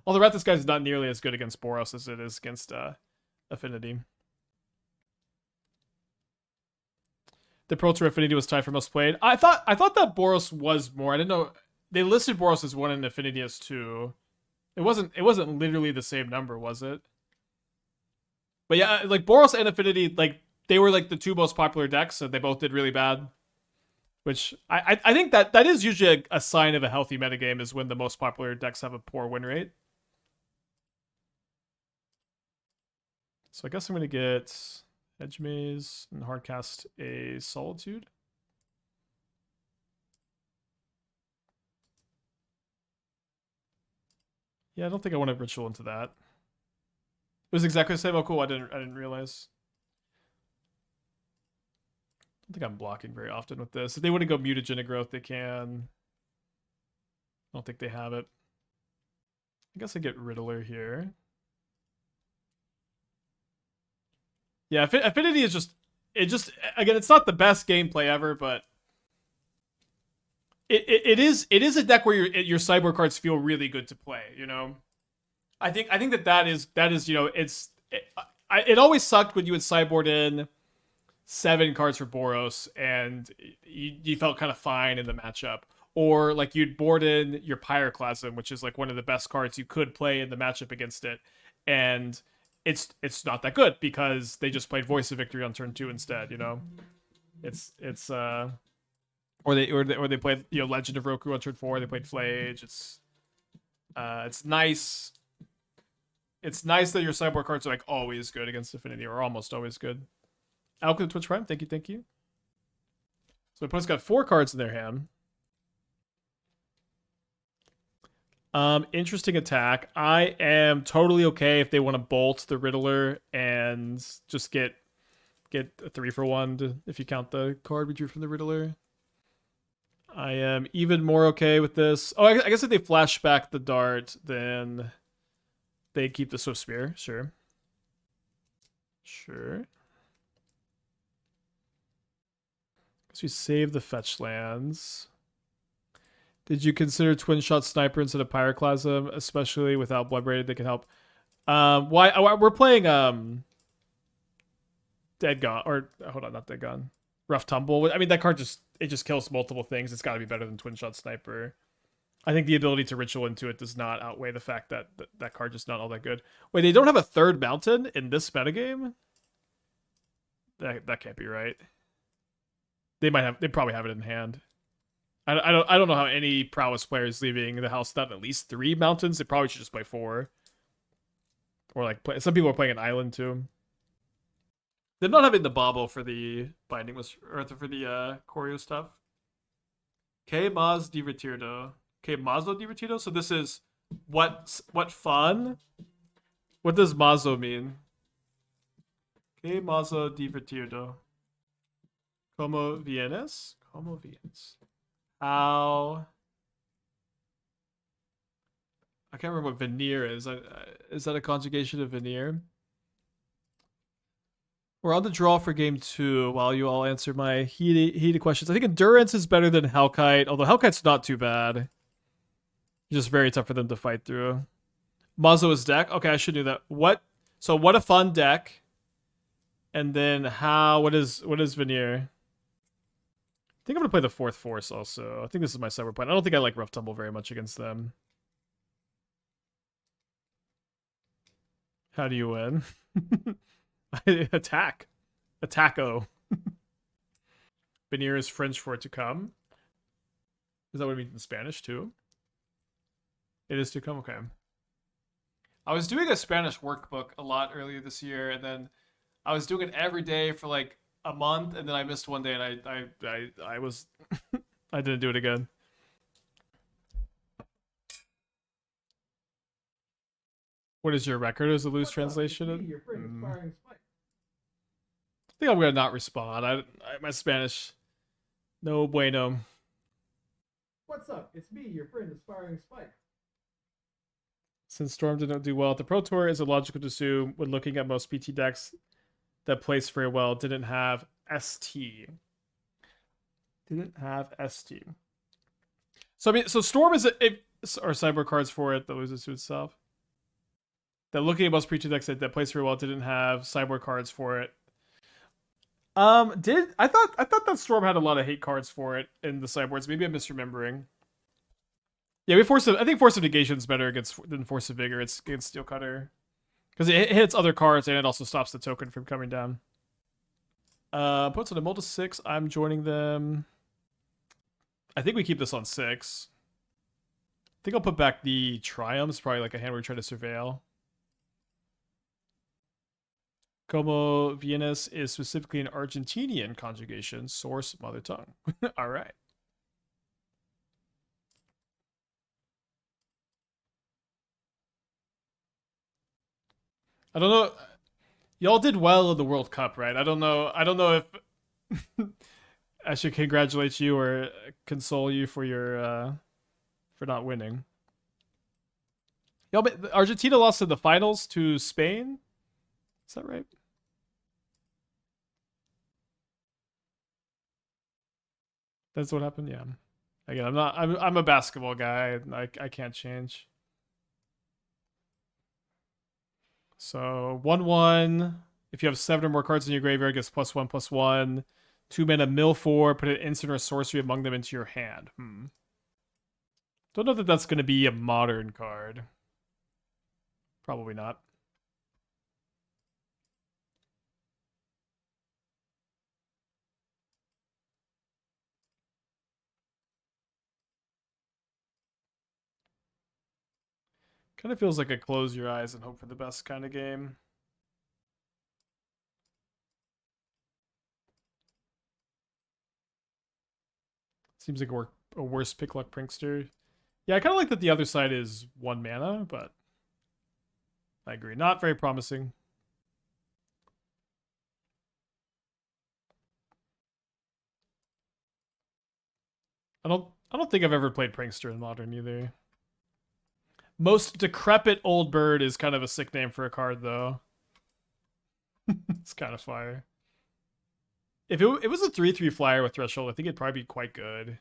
Although Wrath the Skies is not nearly as good against Boros as it is against Affinity. The Pro Tour Affinity was tied for most played. I thought that Boros was more. I didn't know they listed Boros as 1 and Affinity as 2. It wasn't literally the same number, was it? But yeah, like Boros and Affinity, like they were like the 2 most popular decks, so they both did really bad. Which I think that is usually a sign of a healthy metagame is when the most popular decks have a poor win rate. So I guess I'm gonna get Hedge Maze and hardcast a Solitude. Yeah, I don't think I want to ritual into that. It was exactly the same. Oh, cool. I didn't realize. I don't think I'm blocking very often with this. If they want to go Mutagen Growth, they can. I don't think they have it. I guess I get Riddler here. Yeah, Affinity is again, it's not the best gameplay ever, but it is a deck where your sideboard cards feel really good to play. You know, I think that is it always sucked when you would sideboard in 7 cards for Boros and you felt kind of fine in the matchup. Or like you'd board in your Pyroclasm, which is like one of the best cards you could play in the matchup against it, and it's not that good because they just played Voice of Victory on turn 2 instead. You know, it's or they played Legend of Roku on turn 4. They played Flage. It's nice. It's nice that your sideboard cards are like always good against Affinity or almost always good. Alchemy Twitch Prime, thank you. So the opponent's got 4 cards in their hand. Interesting attack. I am totally okay if they want to bolt the Riddler and just get a 3-for-1 if you count the card we drew from the Riddler. I am even more okay with this. Oh, I guess if they flash back the Dart, then they keep the Swift Spear. Sure. Guess we save the fetch lands. Did you consider Twin Shot Sniper instead of Pyroclasm, especially without Blood Braid that can help? We're playing Dead Gone, or hold on, not Dead Gone. Rough Tumble. I mean, that card just kills multiple things. It's got to be better than Twin Shot Sniper. I think the ability to ritual into it does not outweigh the fact that that card just not all that good. Wait, they don't have a 3rd mountain in this metagame? That can't be right. They probably have it in hand. I don't know how any prowess player is leaving the house without at least 3 mountains. They probably should just play 4. Or like some people are playing an island too. They're not having the bobble for the binding or for the choreo stuff. Que Maz divertido. Que Mazo divertido. So this is what fun? What does Mazo mean? Que Mazo divertido. Como vienes? Como vienes? How? I can't remember what veneer is. Is that a conjugation of veneer? We're on the draw for game 2 while you all answer my heated questions. I think Endurance is better than Hellkite, although Hellkite's not too bad. Just very tough for them to fight through. Mazo is deck. Okay, I should do that. What a fun deck. And then what is veneer? I think I'm going to play the 4th Force also. I think this is my cyber plan. I don't think I like Rough Tumble very much against them. How do you win? Attack. Attacko. Veneer is French for it to come. Is that what it means in Spanish too? It is to come? Okay. I was doing a Spanish workbook a lot earlier this year, and then I was doing it every day for like a month, and then I missed one day, and I was I didn't do it again. What is your record as a loose translation? I think I'm gonna not respond. My Spanish, no bueno. What's up? It's me, your friend, Aspiring Spike. Since Storm did not do well at the Pro Tour, is it logical to assume when looking at most PT decks that placed very well didn't have ST? So I mean, so Storm is or cyber cards for it that loses to itself. That looking at most PT decks that placed very well didn't have cyber cards for it. I thought that Storm had a lot of hate cards for it in the sideboards. Maybe I'm misremembering. Yeah, I think Force of Negation is better than Force of Vigor. It's against Steel Cutter because it hits other cards and it also stops the token from coming down. Puts on a Multi 6. I'm joining them. I think we keep this on 6. I think I'll put back the Triumphs. Probably like a hand where we try to surveil. Como vienes is specifically an Argentinian conjugation. Source mother tongue. All right. I don't know. Y'all did well in the World Cup, right? I don't know if I should congratulate you or console you for your for not winning. Y'all, Argentina lost in the finals to Spain. Is that right? That's what happened, yeah. Again, I'm a basketball guy. I can't change. So 1/1. If you have 7 or more cards in your graveyard, it gets +1/+1. 2 mana, mill 4. Put an instant or sorcery among them into your hand. Don't know that that's going to be a modern card. Probably not. Kind of feels like a close your eyes and hope for the best kind of game. Seems like a worse pick luck prankster. Yeah, I kind of like that the other side is 1 mana, but I agree. Not very promising. I don't think I've ever played prankster in modern either. Most decrepit old bird is kind of a sick name for a card, though. It's kind of fire. If it was a 3/3 flyer with threshold, I think it'd probably be quite good.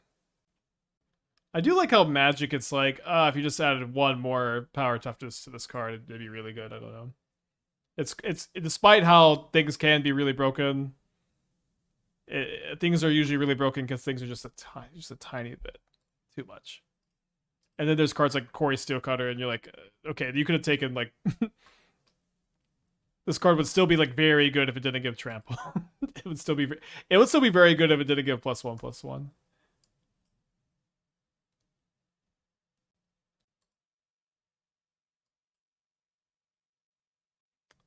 I do like how magic. It's like, if you just added 1 more power toughness to this card, it'd be really good. I don't know. It's despite how things can be really broken. Things are usually really broken because things are just a tiny bit too much. And then there's cards like Corey Steelcutter, and you're like, okay, you could have taken like this card would still be like very good if it didn't give trample. it would still be very good if it didn't give +1/+1.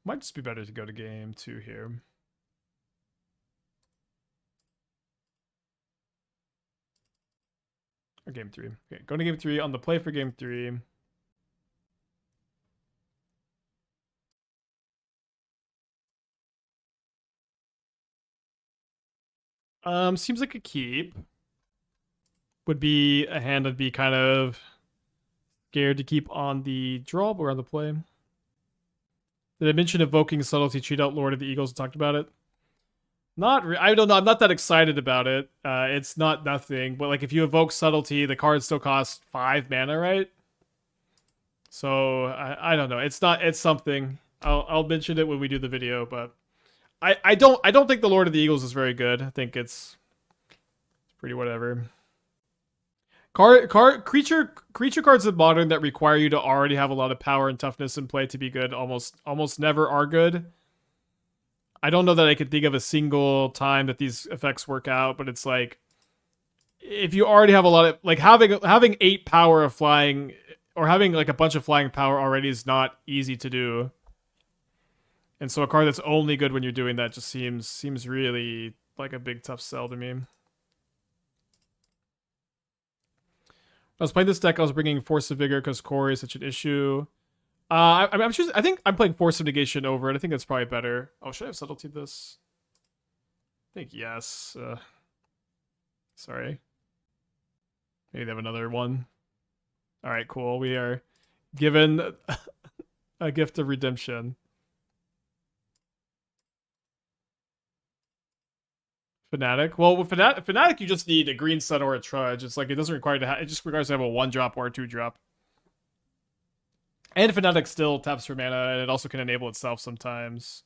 Might just be better to go to game 2 here. Or game 3. Okay, going to game 3 on the play for game 3. Seems like a keep. Would be a hand I'd be kind of scared to keep on the draw, but we're on the play. Did I mention evoking subtlety, cheat out Lord of the Eagles and talked about it? I don't know. I'm not that excited about it. It's not nothing, but like if you evoke subtlety, the card still costs 5 mana, right? So I don't know. It's something. I'll mention it when we do the video, but I don't think the Lord of the Eagles is very good. I think it's pretty whatever. Creature cards in modern that require you to already have a lot of power and toughness in play to be good almost never are good. I don't know that I could think of a single time that these effects work out, but it's like if you already have a lot of like having 8 power of flying or having like a bunch of flying power already is not easy to do. And so a card that's only good when you're doing that just seems really like a big tough sell to me. I was playing this deck. I was bringing Force of Vigor because Core is such an issue. I think I'm playing Force of Negation over it. I think that's probably better. Oh, should I have Subtlety this? I think yes. Sorry. Maybe they have another one. All right, cool. We are given a gift of redemption. Fnatic. Well, with Fnatic, you just need a green sun or a trudge. It's like it doesn't require to have. It just requires to have a 1-drop or a 2-drop. And Fnatic still taps for mana, and it also can enable itself sometimes.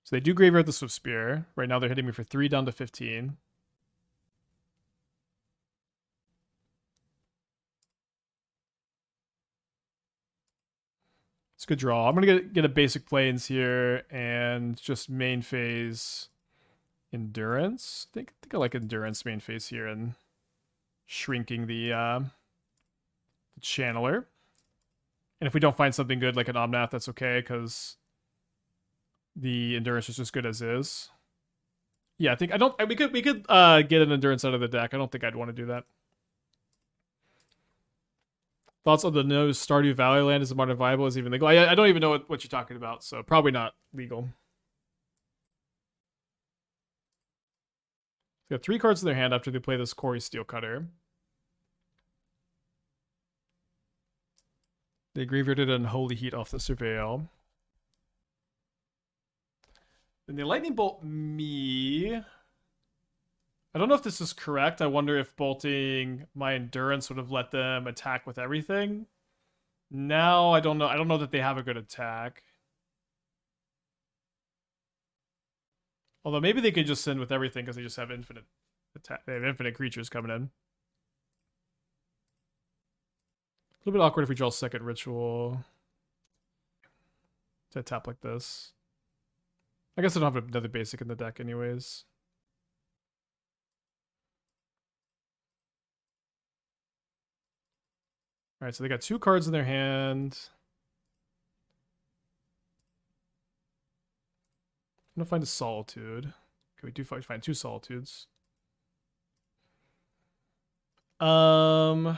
So they do Graveyard the Swift Spear. Right now they're hitting me for 3 down to 15. It's a good draw. I'm gonna get a basic plains here and just main phase endurance. I think I like endurance main phase here and shrinking the channeler. And if we don't find something good like an Omnath, that's okay because the endurance is just good as is. Yeah, I think we could get an endurance out of the deck. I don't think I'd want to do that. Thoughts on the no Stardew Valley land is modern viable is even legal? I don't even know what you're talking about, so probably not legal. They got 3 cards in their hand after they play this Corey Steelcutter. They graveyarded Unholy Heat off the Surveil. Then they lightning bolt me. I don't know if this is correct. I wonder if bolting my endurance would have let them attack with everything. Now I don't know. I don't know that they have a good attack. Although maybe they could just send with everything because they just have infinite attack. They have infinite creatures coming in. A little bit awkward if we draw second ritual to tap like this. I guess I don't have another basic in the deck anyways. Alright, so they got 2 cards in their hand. I'm gonna find a Solitude. Okay, we do find 2 Solitudes. I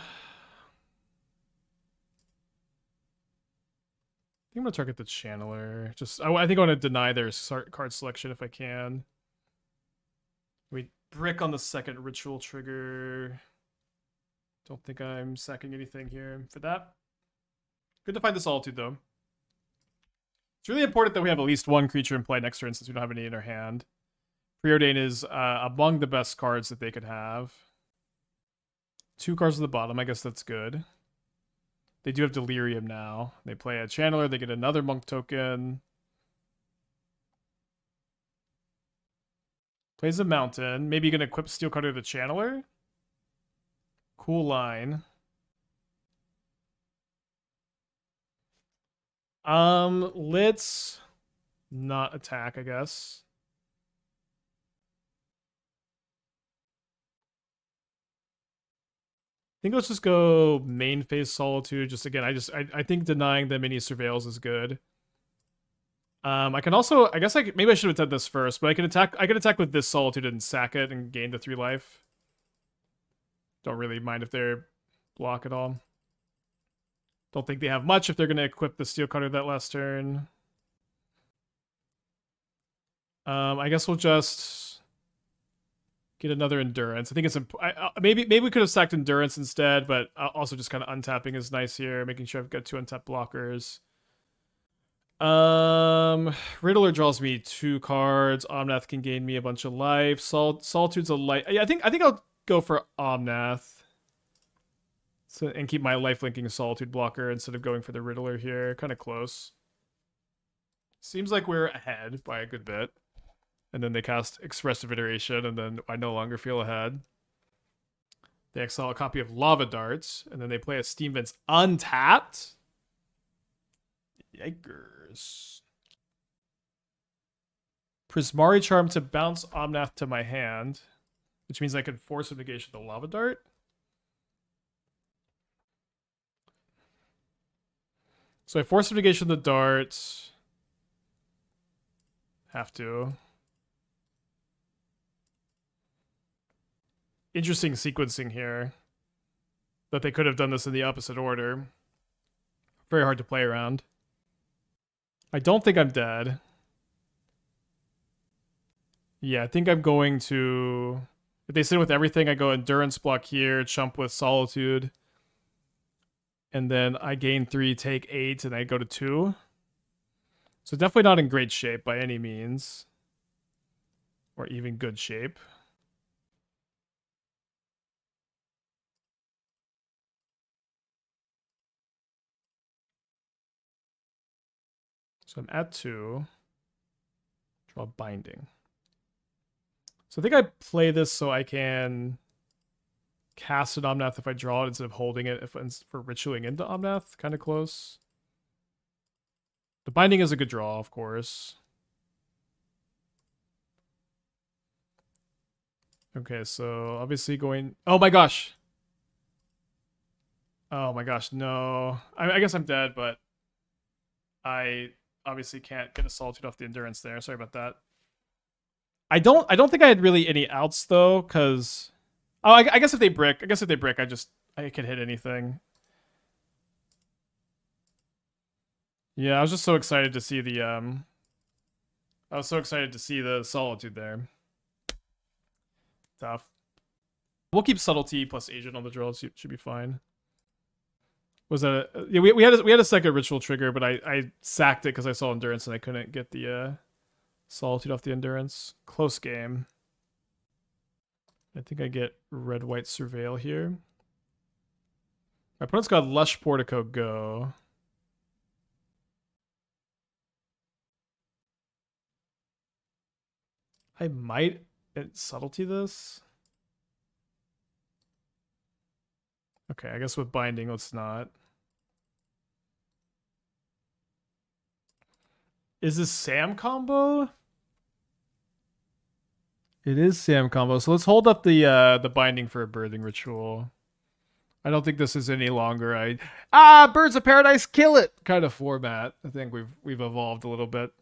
think I'm gonna target the Channeler. I think I want to deny their card selection if I can. We brick on the second ritual trigger. Don't think I'm sacking anything here for that. Good to find the Solitude though. It's really important that we have at least 1 creature in play next turn since we don't have any in our hand. Preordain is among the best cards that they could have. 2 cards at the bottom. I guess that's good. They do have Delirium now. They play a Channeler. They get another Monk token. Plays a Mountain. Maybe you can equip Steel Cutter the Channeler. Cool line. Let's not attack, I guess. I think let's just go main phase Solitude. Just again, I think denying them any surveils is good. I can also, I guess maybe I should have done this first, but I can attack with this Solitude and sack it and gain the 3 life. Don't really mind if they're block at all. Don't think they have much if they're going to equip the Steel Cutter that last turn. I guess we'll just get another Endurance. I think it's maybe we could have sacked Endurance instead, but also just kind of untapping is nice here, making sure I've got 2 untapped blockers. Riddler draws me 2 cards. Omnath can gain me a bunch of life. Solitude's a light. Yeah, I think I'll go for Omnath. So, and keep my life-linking Solitude blocker instead of going for the Riddler here. Kind of close. Seems like we're ahead by a good bit. And then they cast Expressive Iteration, and then I no longer feel ahead. They exile a copy of Lava Darts, and then they play a Steam Vents untapped. Yikers. Prismari Charm to bounce Omnath to my hand, which means I can Force of Negation the Lava Dart. So I Force of Negation the Dart. Have to. Interesting sequencing here. That they could have done this in the opposite order. Very hard to play around. I don't think I'm dead. Yeah, I think I'm going to... If they sit with everything, I go Endurance block here, chump with Solitude. And then I gain 3, take 8, and I go to 2. So definitely not in great shape by any means. Or even good shape. So I'm at 2. Draw Binding. So I think I play this so I can cast an Omnath if I draw it instead of holding it for ritualing into Omnath. Kind of close. The Binding is a good draw, of course. Okay, so obviously going... Oh my gosh! Oh my gosh, no. I guess I'm dead, but I obviously can't get a Solitude off the Endurance there. Sorry about that. I don't think I had really any outs though, because I guess if they brick, I can hit anything. Yeah, I was just so excited to see the Solitude there. Tough. We'll keep Subtlety plus Agent on the draw. Should be fine. Was that yeah, we had a second ritual trigger, but I sacked it because I saw Endurance and I couldn't get the Solitude off the Endurance. Close game. I think I get red-white Surveil here. My opponent's got Lush Portico go. I might Subtlety this. Okay, I guess with Binding, let's not. Is this Sam combo? It is Sam combo. So let's hold up the Binding for a Birthing Ritual. I don't think this is any longer Birds of Paradise, kill it kind of format. I think we've evolved a little bit.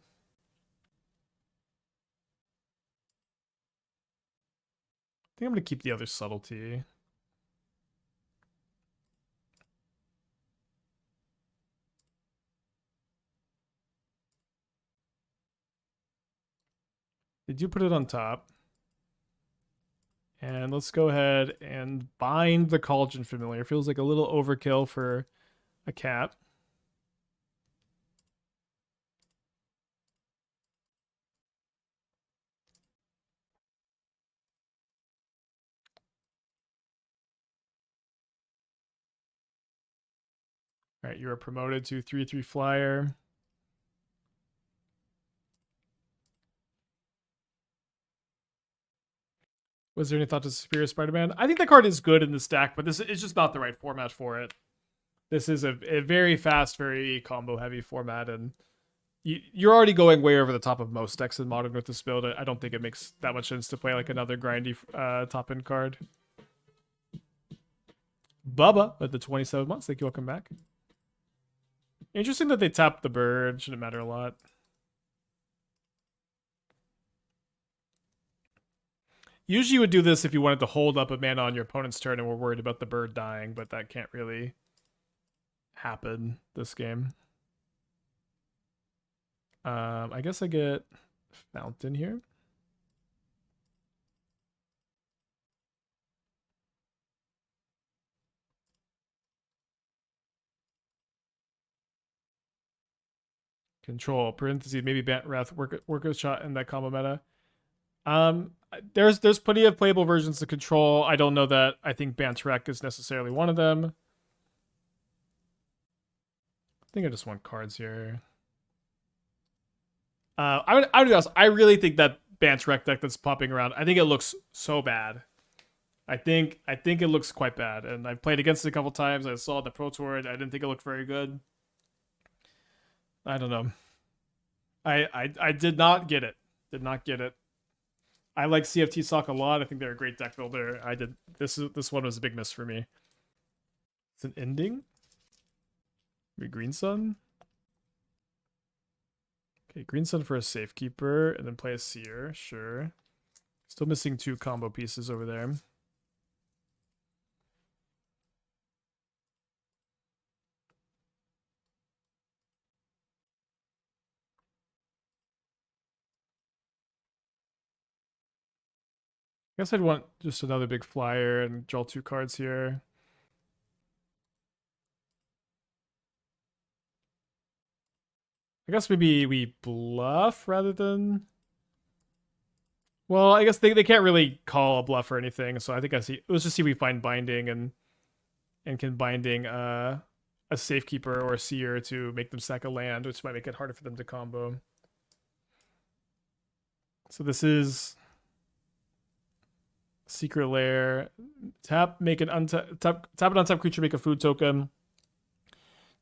I think I'm gonna keep the other Subtlety. Did you put it on top? And let's go ahead and bind the Cauldron Familiar. Feels like a little overkill for a cat. All right, you are promoted to 3/3 flyer. Was there any thought to Superior Spider-Man? I think the card is good in the stack, but this is just not the right format for it. This is a very fast, very combo-heavy format, and you're already going way over the top of most decks in Modern with this build. I don't think it makes that much sense to play like another grindy top-end card. Bubba with the 27 months. Thank you. Welcome back. Interesting that they tapped the bird. Shouldn't matter a lot. Usually you would do this if you wanted to hold up a mana on your opponent's turn and were worried about the bird dying, but that can't really happen this game. I guess I get Fountain here. Control, parentheses, maybe Bant Wrath, Worker's Shot in that combo meta. There's plenty of playable versions of Control. I don't know that I think Bantrek is necessarily one of them. I think I just want cards here. I would be honest, I really think that Bantrek deck that's popping around, I think it looks so bad. I think it looks quite bad, and I've played against it a couple times. I saw it in the Pro Tour. I didn't think it looked very good. I don't know. I did not get it. Did not get it. I like CFT Sock a lot. I think they're a great deck builder. This one was a big miss for me. It's an ending. Maybe Green Sun. Okay, Green Sun for a Safekeeper, and then play a Seer. Sure. Still missing 2 combo pieces over there. I guess I'd want just another big flyer and draw 2 cards here. I guess maybe we bluff rather than... Well, I guess they can't really call a bluff or anything, so I think let's just see if we find Binding and can Binding a Safekeeper or a Seer to make them sack a land, which might make it harder for them to combo. So this is Secret Lair. Tap an untapped creature, make a food token.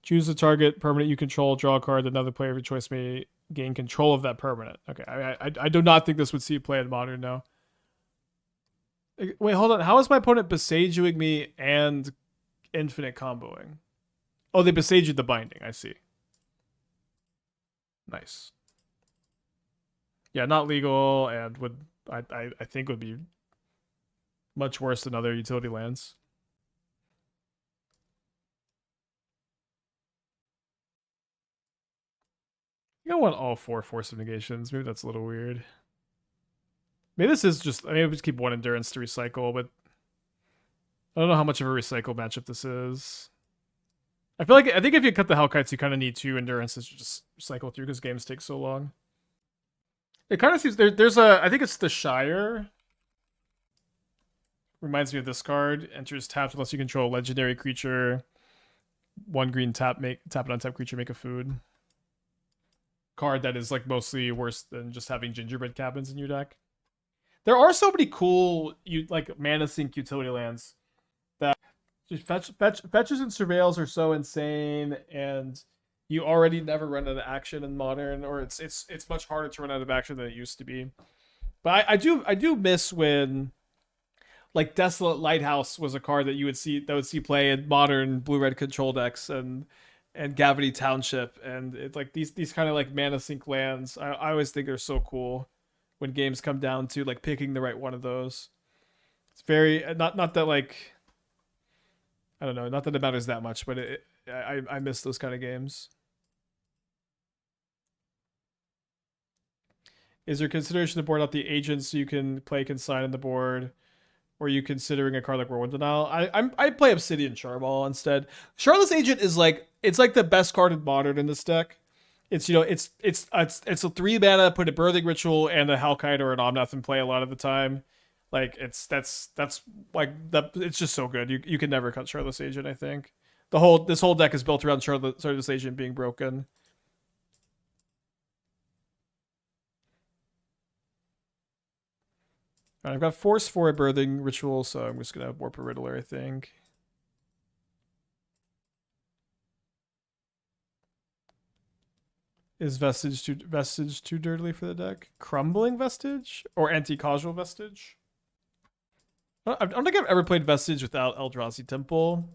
Choose a target permanent you control, draw a card. Another player of your choice may gain control of that permanent. Okay, I do not think this would see play in Modern now. Wait, hold on. How is my opponent Besageing me and infinite comboing? Oh, they Besaged the Binding. I see. Nice. Yeah, not legal, and would I think would be much worse than other utility lands. I think I want all 4 Force of Negations. Maybe that's a little weird. Maybe this is just... I mean, we just keep 1 Endurance to recycle, but... I don't know how much of a recycle matchup this is. I think if you cut the Hellkites, you kind of need 2 Endurances to just cycle through because games take so long. It kind of seems there's a, I think it's the Shire. Reminds me of this card. Enters tapped unless you control a legendary creature. 1 green tap an untap creature, make a food. Card that is like mostly worse than just having gingerbread cabins in your deck. There are so many cool like mana sink utility lands that just fetches and surveils are so insane, and you already never run out of action in modern, or it's much harder to run out of action than it used to be. But I do miss when like Desolate Lighthouse was a card that you would see play in modern blue red control decks, and Gavity Township, and it's like these kind of like mana sink lands. I always think they're so cool when games come down to like picking the right one of those. It's very not that like I don't know, not that it matters that much, but I miss those kind of games. Is there consideration to board out the agents so you can play consign on the board? Or are you considering a card like Whirlwind Denial? I play Obsidian Charmaw instead. Shardless Agent is like the best card in modern in this deck. It's it's a 3 mana, put a Birthing Ritual and a Hellkite or an Omnath in play a lot of the time. Like that's like it's just so good. You can never cut Shardless Agent, I think. This whole deck is built around Shardless Agent being broken. I've got Force for a Birthing Ritual, so I'm just gonna have Warp a Riddler, I think. Is Vestige too dirtily for the deck? Crumbling Vestige or Anti-Causal Vestige? I don't think I've ever played Vestige without Eldrazi Temple.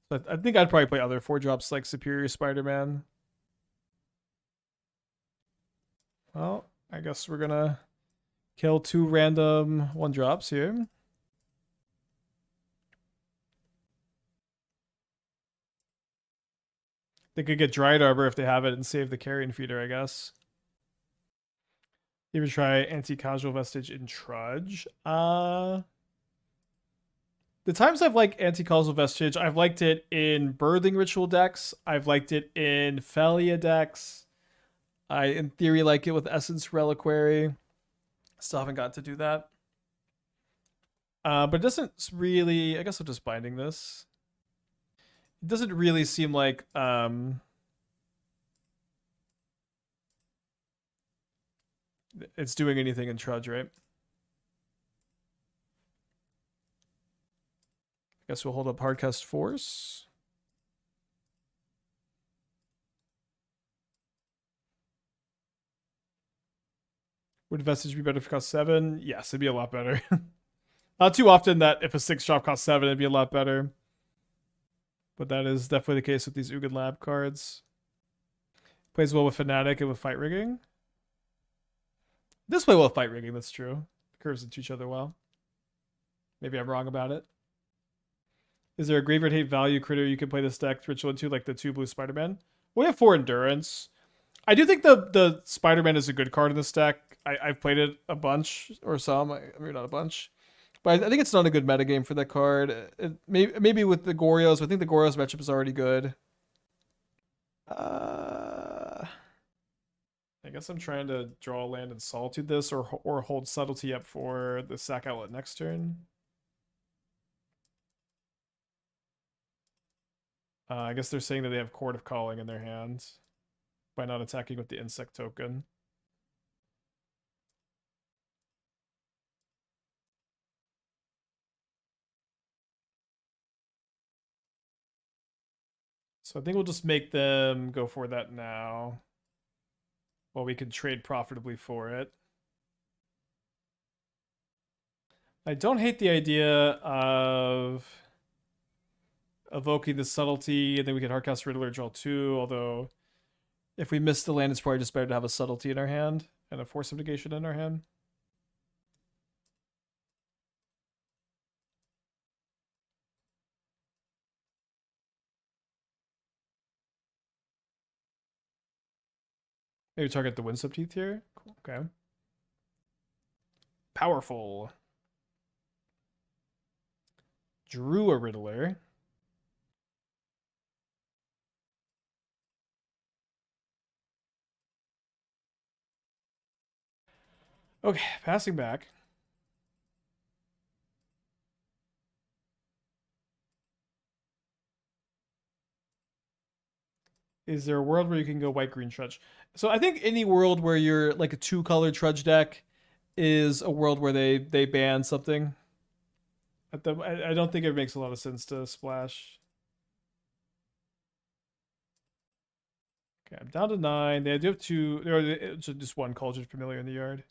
But I think I'd probably play other 4-drops like Superior Spider-Man. Well, I guess we're gonna kill 2 random 1-drops here. They could get Dryad Arbor if they have it and save the Carrion Feeder, I guess. Even try Anti-Causal Vestige in Trudge. The times I've liked Anti-Causal Vestige, I've liked it in Birthing Ritual decks. I've liked it in Felia decks. I, in theory, like it with Essence Reliquary. Still haven't got to do that. But it doesn't really... I guess I'm just binding this. It doesn't really seem like... it's doing anything in Trudge, right? I guess we'll hold up Hardcast Force. Would Vestige be better if it cost 7? Yes, it'd be a lot better. Not too often that if a 6-drop costs 7, it'd be a lot better. But that is definitely the case with these Ugin Lab cards. Plays well with Fnatic and with Fight Rigging. This play well with Fight Rigging, that's true. Curves into each other well. Maybe I'm wrong about it. Is there a Graveyard Hate value critter you can play this deck ritual into, like the 2 blue Spider-Man? We have 4 Endurance. I do think the Spider-Man is a good card in this deck. I've played it a bunch, or some. I mean, not a bunch. But I think it's not a good metagame for that card. Maybe with the Gorios. I think the Gorios matchup is already good. I guess I'm trying to draw a land and Solitude this, or hold Subtlety up for the sack outlet next turn. I guess they're saying that they have Chord of Calling in their hands by not attacking with the insect token. So I think we'll just make them go for that now, while we can trade profitably for it. I don't hate the idea of evoking the Subtlety, and then we can Hardcast Riddler, draw 2, although if we miss the land, it's probably just better to have a Subtlety in our hand and a Force of Negation in our hand. Maybe target the Windswept Heath here. Cool. Okay. Powerful. Drew a Riddler. Okay, passing back. Is there a world where you can go white-green trudge? So I think any world where you're like a 2-color trudge deck is a world where they ban something. I don't think it makes a lot of sense to splash. Okay, I'm down to 9. They do have 2. There's just 1 Cauldron Familiar in the yard.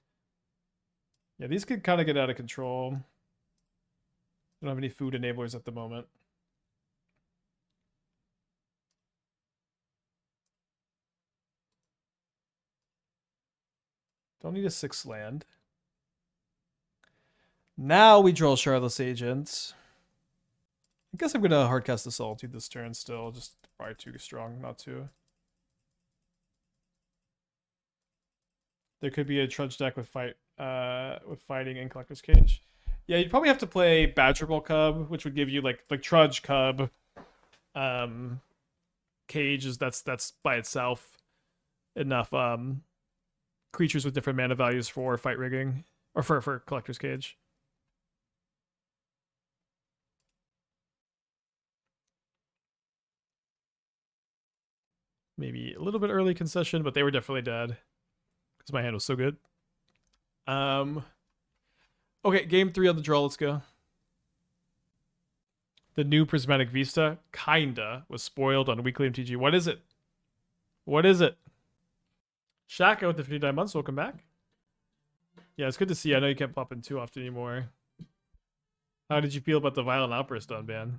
Yeah, these could kind of get out of control. Don't have any food enablers at the moment. Don't need a 6 land. Now we draw Shardless Agent. I guess I'm going to hardcast the Solitude this turn still. Just probably too strong not to. There could be a trudge deck with fighting and Collector's Cage. Yeah, you'd probably have to play Badger Ball Cub, which would give you like Trudge Cub. Cage is that's by itself enough creatures with different mana values for fight rigging or for Collector's Cage. Maybe a little bit early concession, but they were definitely dead because my hand was so good. Okay, game 3 on the draw. Let's go. The new Prismatic Vista kinda was spoiled on weekly MTG. What is it? What is it? Shaka with the 59 months. Welcome back. Yeah, it's good to see. I know you can't pop in too often anymore. How did you feel about the violent outburst on ban?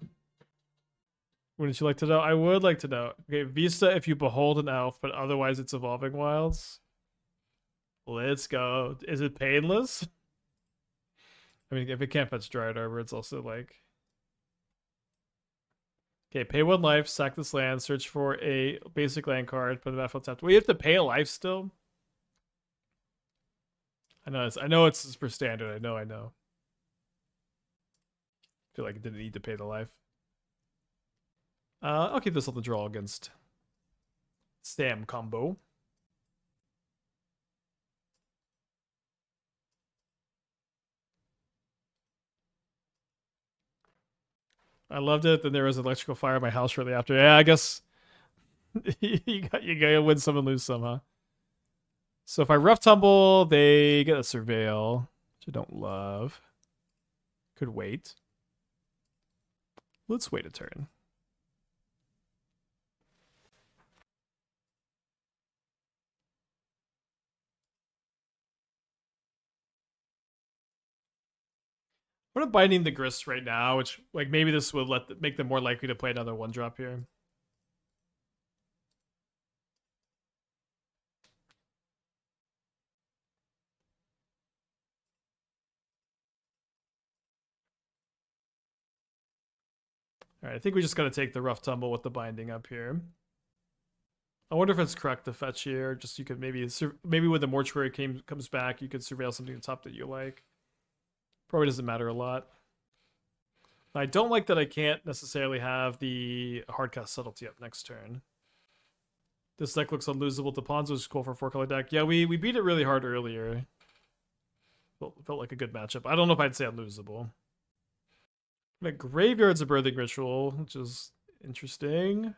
Wouldn't you like to know? I would like to know. Okay, Vista if you behold an elf, but otherwise it's evolving wilds. Let's go. Is it painless? I mean, if it can't fetch Dryad Arbor, it's also like... Okay, pay 1 life, sack this land, search for a basic land card, put the battlefield tapped. We have to pay a life still? I know it's for standard. I know. Feel like it didn't need to pay the life. I'll keep this on the draw against Sam combo. I loved it. Then there was electrical fire in my house shortly after. Yeah, I guess you gotta win some and lose some, huh? So if I rough tumble, they get a surveil, which I don't love. Could wait. Let's wait a turn. I'm binding the Grist right now, which like maybe this will make them more likely to play another 1-drop here. All right, I think we just gotta take the rough tumble with the binding up here. I wonder if it's correct to fetch here. Just you could maybe when the mortuary comes back, you could surveil something on top that you like. Probably doesn't matter a lot. I don't like that I can't necessarily have the hardcast subtlety up next turn. This deck looks unlosable. The Ponzo is cool for a 4-color deck. Yeah, we beat it really hard earlier. Felt like a good matchup. I don't know if I'd say unlosable. The Graveyard's a Birthing Ritual, which is interesting. I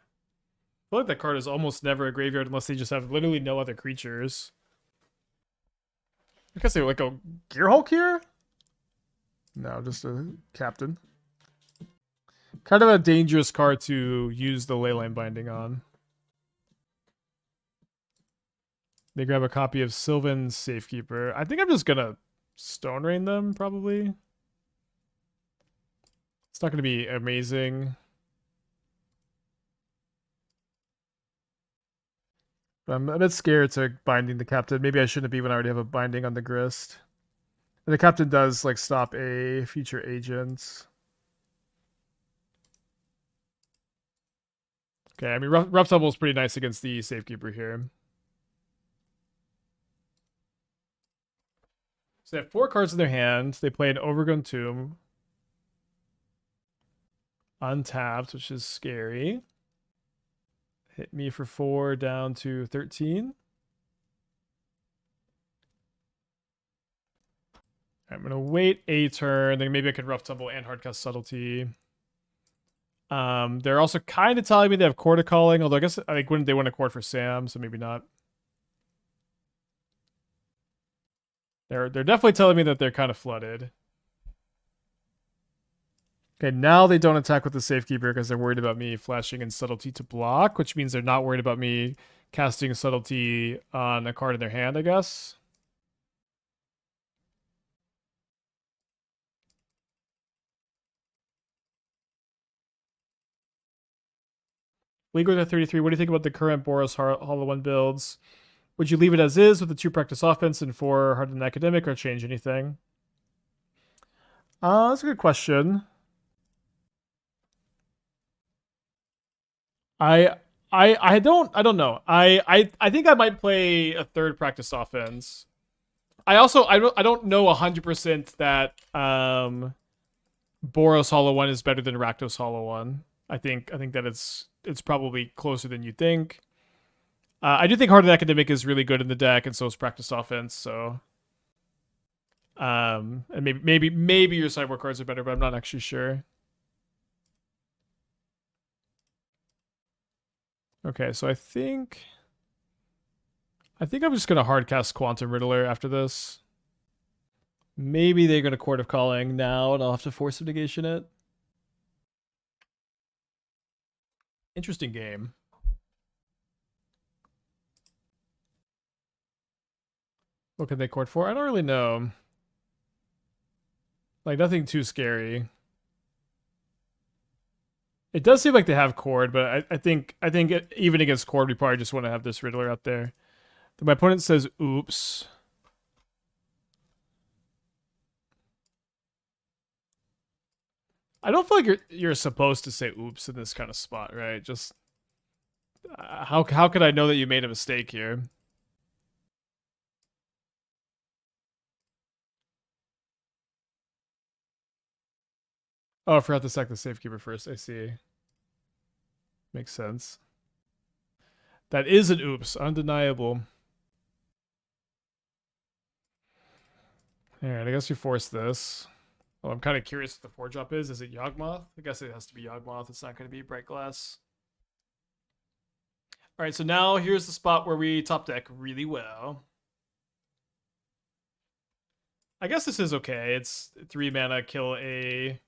feel like that card is almost never a graveyard unless they just have literally no other creatures. I guess they like a Gearhulk here? No, just a captain. Kind of a dangerous card to use the Leyline Binding on. They grab a copy of Sylvan's Safekeeper. I think I'm just gonna Stone Rain them, probably. It's not gonna be amazing. But I'm a bit scared to binding the captain. Maybe I shouldn't be when I already have a binding on the Grist. And the captain does like stop a future agent. Okay, I mean rough tumble is pretty nice against the Safekeeper here. So they have 4 cards in their hand. They play an Overgrown Tomb. Untapped, which is scary. Hit me for 4 down to 13. I'm gonna wait a turn. Then maybe I could rough tumble and hardcast subtlety. They're also kind of telling me they have Chord of Calling, although I guess I think wouldn't they want a Chord for Sam, so maybe not. They're definitely telling me that they're kind of flooded. Okay, now they don't attack with the Safekeeper because they're worried about me flashing in Subtlety to block, which means they're not worried about me casting Subtlety on a card in their hand, I guess. League at 33, what do you think about the current Boros Hollow One builds? Would you leave it as is with the 2 practice offense and 4 hardened academic, or change anything? That's a good question. I don't know. I think I might play a 3rd practice offense. I don't know 100% that Boros Hollow One is better than Rakdos Hollow One. I think that it's probably closer than you think. I do think Hardened Academic is really good in the deck, and so is Practice Offense. So, and maybe your sideboard cards are better, but I'm not actually sure. Okay, so I think I'm just gonna hardcast Quantum Riddler after this. Maybe they're gonna Court of Calling now, and I'll have to Force of Negation it. Interesting game. What can they court for? I don't really know. Like, nothing too scary. It does seem like they have Cord, but I think even against Cord, we probably just want to have this Riddler out there. My opponent says, oops. I don't feel like you're supposed to say oops in this kind of spot, right? Just how could I know that you made a mistake here? Oh, I forgot to sack the Safekeeper first. I see. Makes sense. That is an oops. Undeniable. Alright, I guess we force this. Oh, I'm kind of curious what the 4-drop is. Is it Yawgmoth? I guess it has to be Yawgmoth. It's not going to be Bright Glass. Alright, so now here's the spot where we top deck really well. I guess this is okay. It's 3 mana, kill a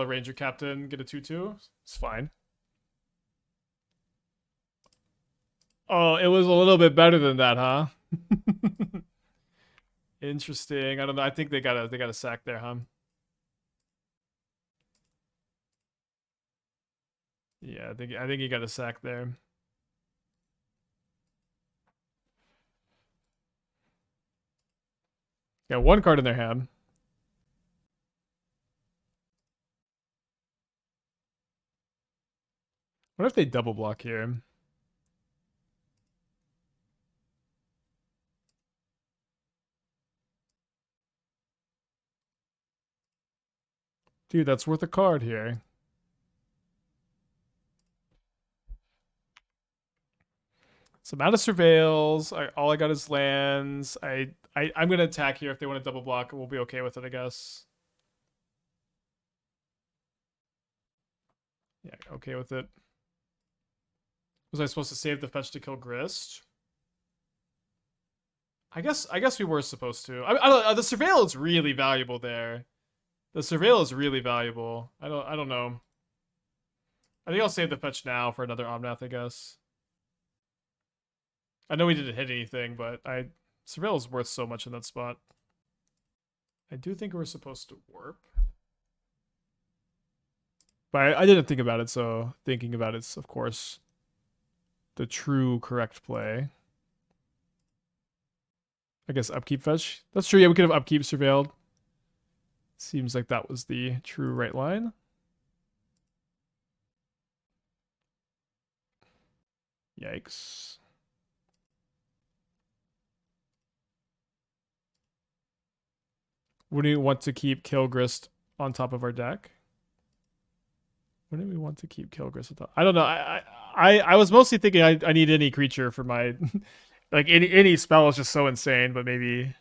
Ranger Captain, get a 2/2. It's fine. Oh, it was a little bit better than that, huh? Interesting. I don't know. I think they got a sack there, huh? Yeah, I think he got a sack there. Got 1 card in their hand. What if they double block here? Dude, that's worth a card here. So I'm out of surveils. All I got is lands. I'm gonna attack here if they want to double block. We'll be okay with it, I guess. Yeah, okay with it. Was I supposed to save the fetch to kill Grist? I guess we were supposed to. I don't know. The surveil is really valuable there. The surveil is really valuable. I don't know. I think I'll save the fetch now for another Omnath, I guess. I know we didn't hit anything, but surveil is worth so much in that spot. I do think we're supposed to warp. But I didn't think about it, so thinking about it's, of course, the true correct play. I guess upkeep fetch. That's true, yeah, we could have upkeep surveilled. Seems like that was the true right line. Yikes. Would we want to keep Kilgrist on top of our deck? Wouldn't we want to keep Kilgrist on top? I don't know. I was mostly thinking I need any creature for my like any spell is just so insane, but maybe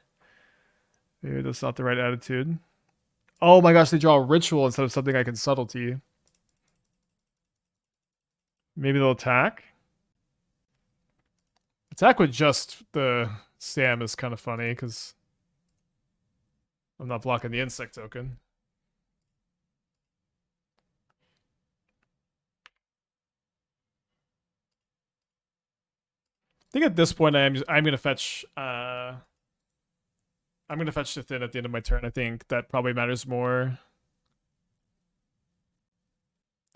Maybe that's not the right attitude. Oh my gosh, they draw a ritual instead of something I can subtlety. Maybe they'll attack. Attack with just the Sam is kind of funny because I'm not blocking the insect token. I think at this point I'm gonna fetch the Thin at the end of my turn. I think that probably matters more.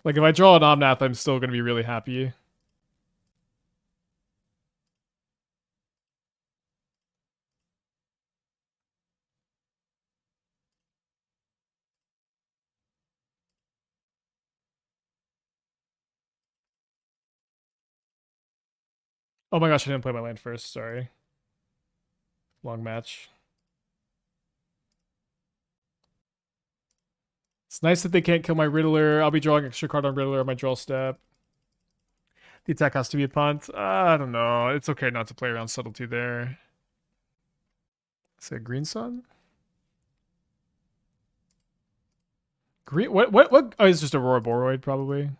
Like if I draw an Omnath, I'm still gonna be really happy. Oh my gosh, I didn't play my land first. Sorry. Long match. It's nice that they can't kill my Riddler. I'll be drawing extra card on Riddler on my draw step. The attack has to be a punt. I don't know. It's okay not to play around subtlety there. Is it Green Sun? Green? What? Oh, it's just Aurora Boroid, probably.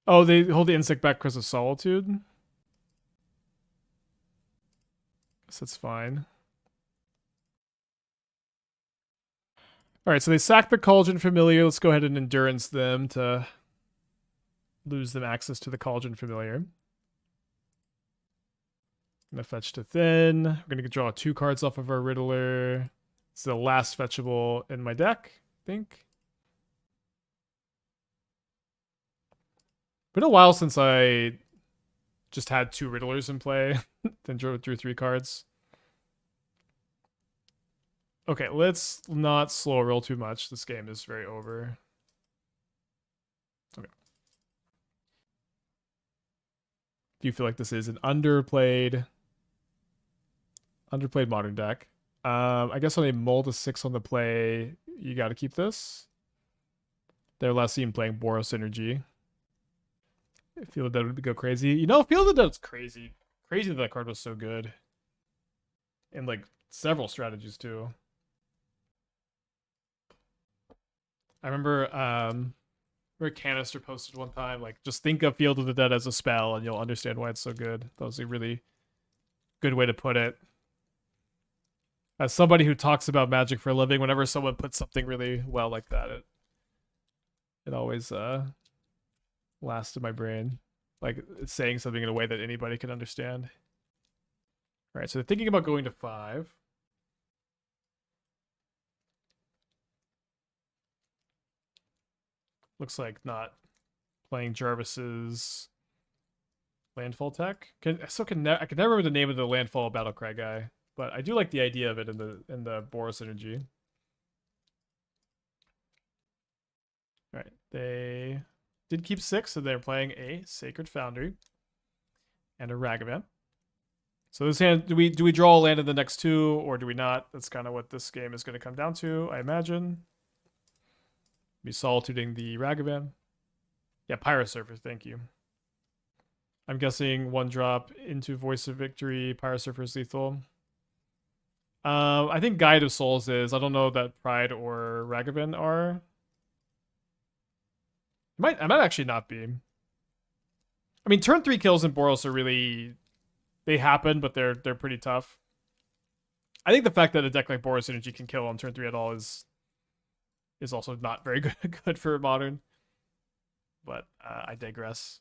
Oh, they hold the insect back because of Solitude? Guess that's fine. Alright, so they sack the Cauldron Familiar. Let's go ahead and Endurance them to lose them access to the Cauldron Familiar. I'm gonna fetch to Thin. We're gonna draw 2 cards off of our Riddler. It's the last fetchable in my deck, I think. Been a while since I just had 2 Riddlers in play, then drew 3 cards. Okay, let's not slow roll too much. This game is very over. Okay. Do you feel like this is an underplayed modern deck? I guess on a mull to 6 on the play, you got to keep this. They're less seen playing Boros Energy. Feel the Dead would go crazy. You know, Feel the Dead's crazy. Crazy that card was so good. In like several strategies too. I remember Canister posted one time, like, just think of Field of the Dead as a spell and you'll understand why it's so good. That was a really good way to put it. As somebody who talks about Magic for a living, whenever someone puts something really well like that, it always lasts in my brain. Like, it's saying something in a way that anybody can understand. Alright, so they're thinking about going to 5. Looks like not playing Jarvis's landfall tech. I can never remember the name of the landfall Battlecry guy, but I do like the idea of it in the Boros Energy. All right, they did keep 6, so they're playing a Sacred Foundry and a Ragavan. So this hand, do we draw a land in the next 2 or do we not? That's kind of what this game is going to come down to, I imagine. Be solituding the Ragavan. Yeah, Pyrosurfer, thank you. I'm guessing 1 drop into Voice of Victory, Pyrosurfer's lethal. I think Guide of Souls is. I don't know that Pride or Ragavan are. I might actually not be. I mean, turn 3 kills in Boros are really... They happen, but they're pretty tough. I think the fact that a deck like Boros Energy can kill on turn 3 at all is also not very good for Modern. But I digress.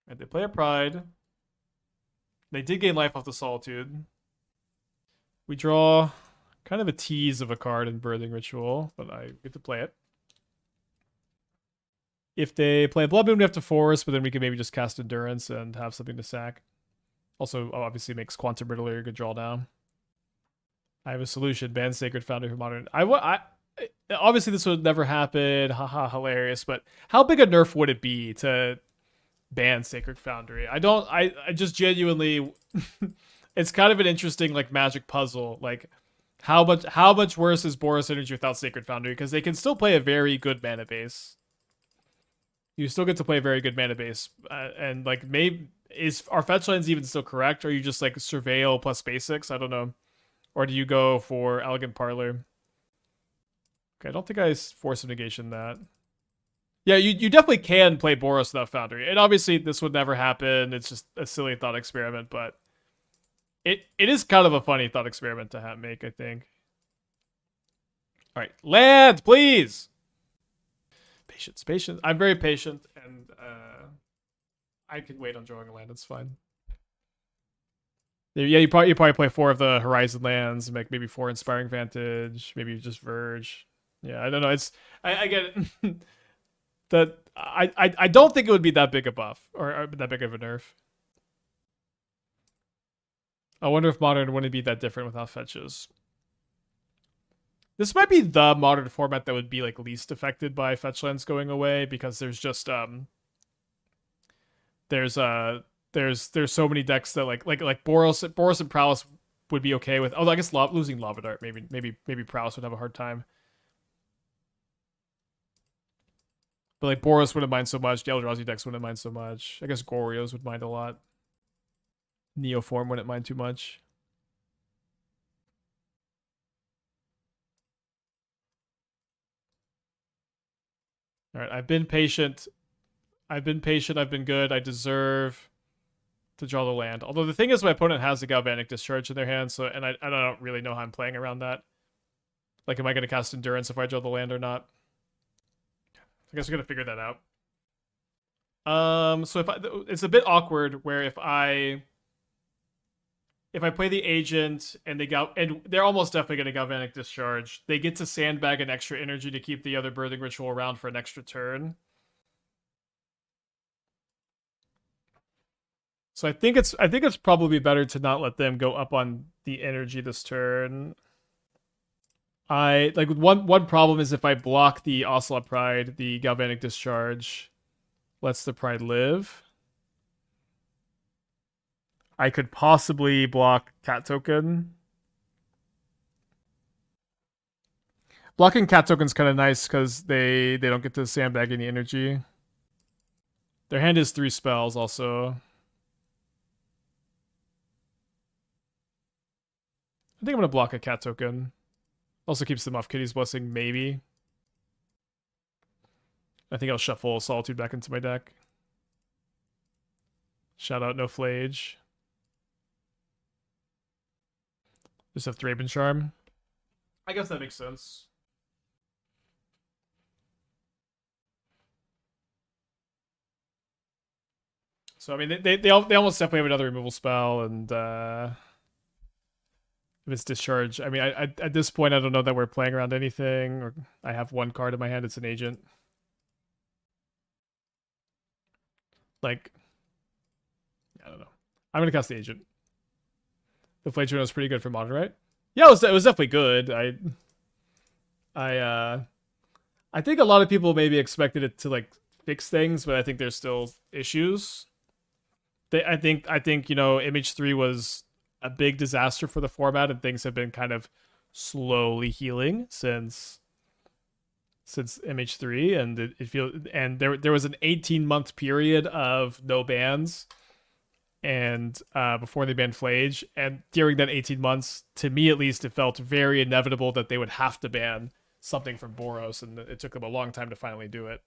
And they play a Pride. They did gain life off the Solitude. We draw kind of a tease of a card in Birthing Ritual, but I get to play it. If they play Blood Moon, we have to force, but then we can maybe just cast Endurance and have something to sack. Also, obviously makes Quantum Riddler a good draw down. I have a solution. Ban Sacred Foundry for Modern. Obviously, this would never happen. Haha, hilarious. But how big a nerf would it be to ban Sacred Foundry? I just genuinely... It's kind of an interesting, like, Magic puzzle. Like, how much worse is Boros Energy without Sacred Foundry? Because they can still play a very good mana base. You still get to play a very good mana base, and like maybe are fetch lands even still correct? Or are you just like surveil plus basics? I don't know. Or do you go for Elegant Parlor? Okay, I don't think I Force of Negation that. Yeah, you definitely can play Boros without Foundry. And obviously this would never happen. It's just a silly thought experiment, but it is kind of a funny thought experiment to make, I think. All right, land, please. Patience. I'm very patient, and I can wait on drawing a land. It's fine. Yeah, you probably play 4 of the Horizon lands, make maybe 4 Inspiring Vantage, maybe just Verge. Yeah, I don't know. I get it. That I don't think it would be that big a buff or that big of a nerf. I wonder if Modern wouldn't be that different without fetches. This might be the Modern format that would be like least affected by fetch lands going away, because there's just there's so many decks that like Boros and Prowess would be okay with. Although I guess losing Lava Dart, maybe Prowess would have a hard time. But like Boros wouldn't mind so much. The Eldrazi decks wouldn't mind so much. I guess Goryo's would mind a lot. Neoform wouldn't mind too much. All right, I've been patient. I've been good. I deserve to draw the land. Although the thing is, my opponent has a Galvanic Discharge in their hand, so I don't really know how I'm playing around that. Like, am I going to cast Endurance if I draw the land or not? I guess we're going to figure that out. So it's a bit awkward where if I play the agent and they're almost definitely going to Galvanic Discharge, they get to sandbag an extra energy to keep the other Birthing Ritual around for an extra turn. So I think it's probably better to not let them go up on the energy this turn. One problem is if I block the Ocelot Pride, the Galvanic Discharge lets the Pride live. I could possibly block Cat Token. Blocking Cat Token's kind of nice because they don't get to sandbag any energy. Their hand is 3 spells also. I think I'm going to block a Cat Token. Also keeps them off Kitty's Blessing, maybe. I think I'll shuffle Solitude back into my deck. Shout out No Flage. Just have Thraben Charm. I guess that makes sense. So I mean, they almost definitely have another removal spell, and if it's discharge, I mean, I at this point I don't know that we're playing around anything. Or I have 1 card in my hand. It's an agent. Like, I don't know. I'm gonna cast the agent. The Flage was pretty good for Modern, right? Yeah, it was definitely good. I think a lot of people maybe expected it to like fix things, but I think there's still issues. I think you know, Image 3 was a big disaster for the format, and things have been kind of slowly healing since Image 3, and there was an 18-month period of no bans, and before they banned Flage, and during that 18 months, to me at least, it felt very inevitable that they would have to ban something from Boros, and it took them a long time to finally do it.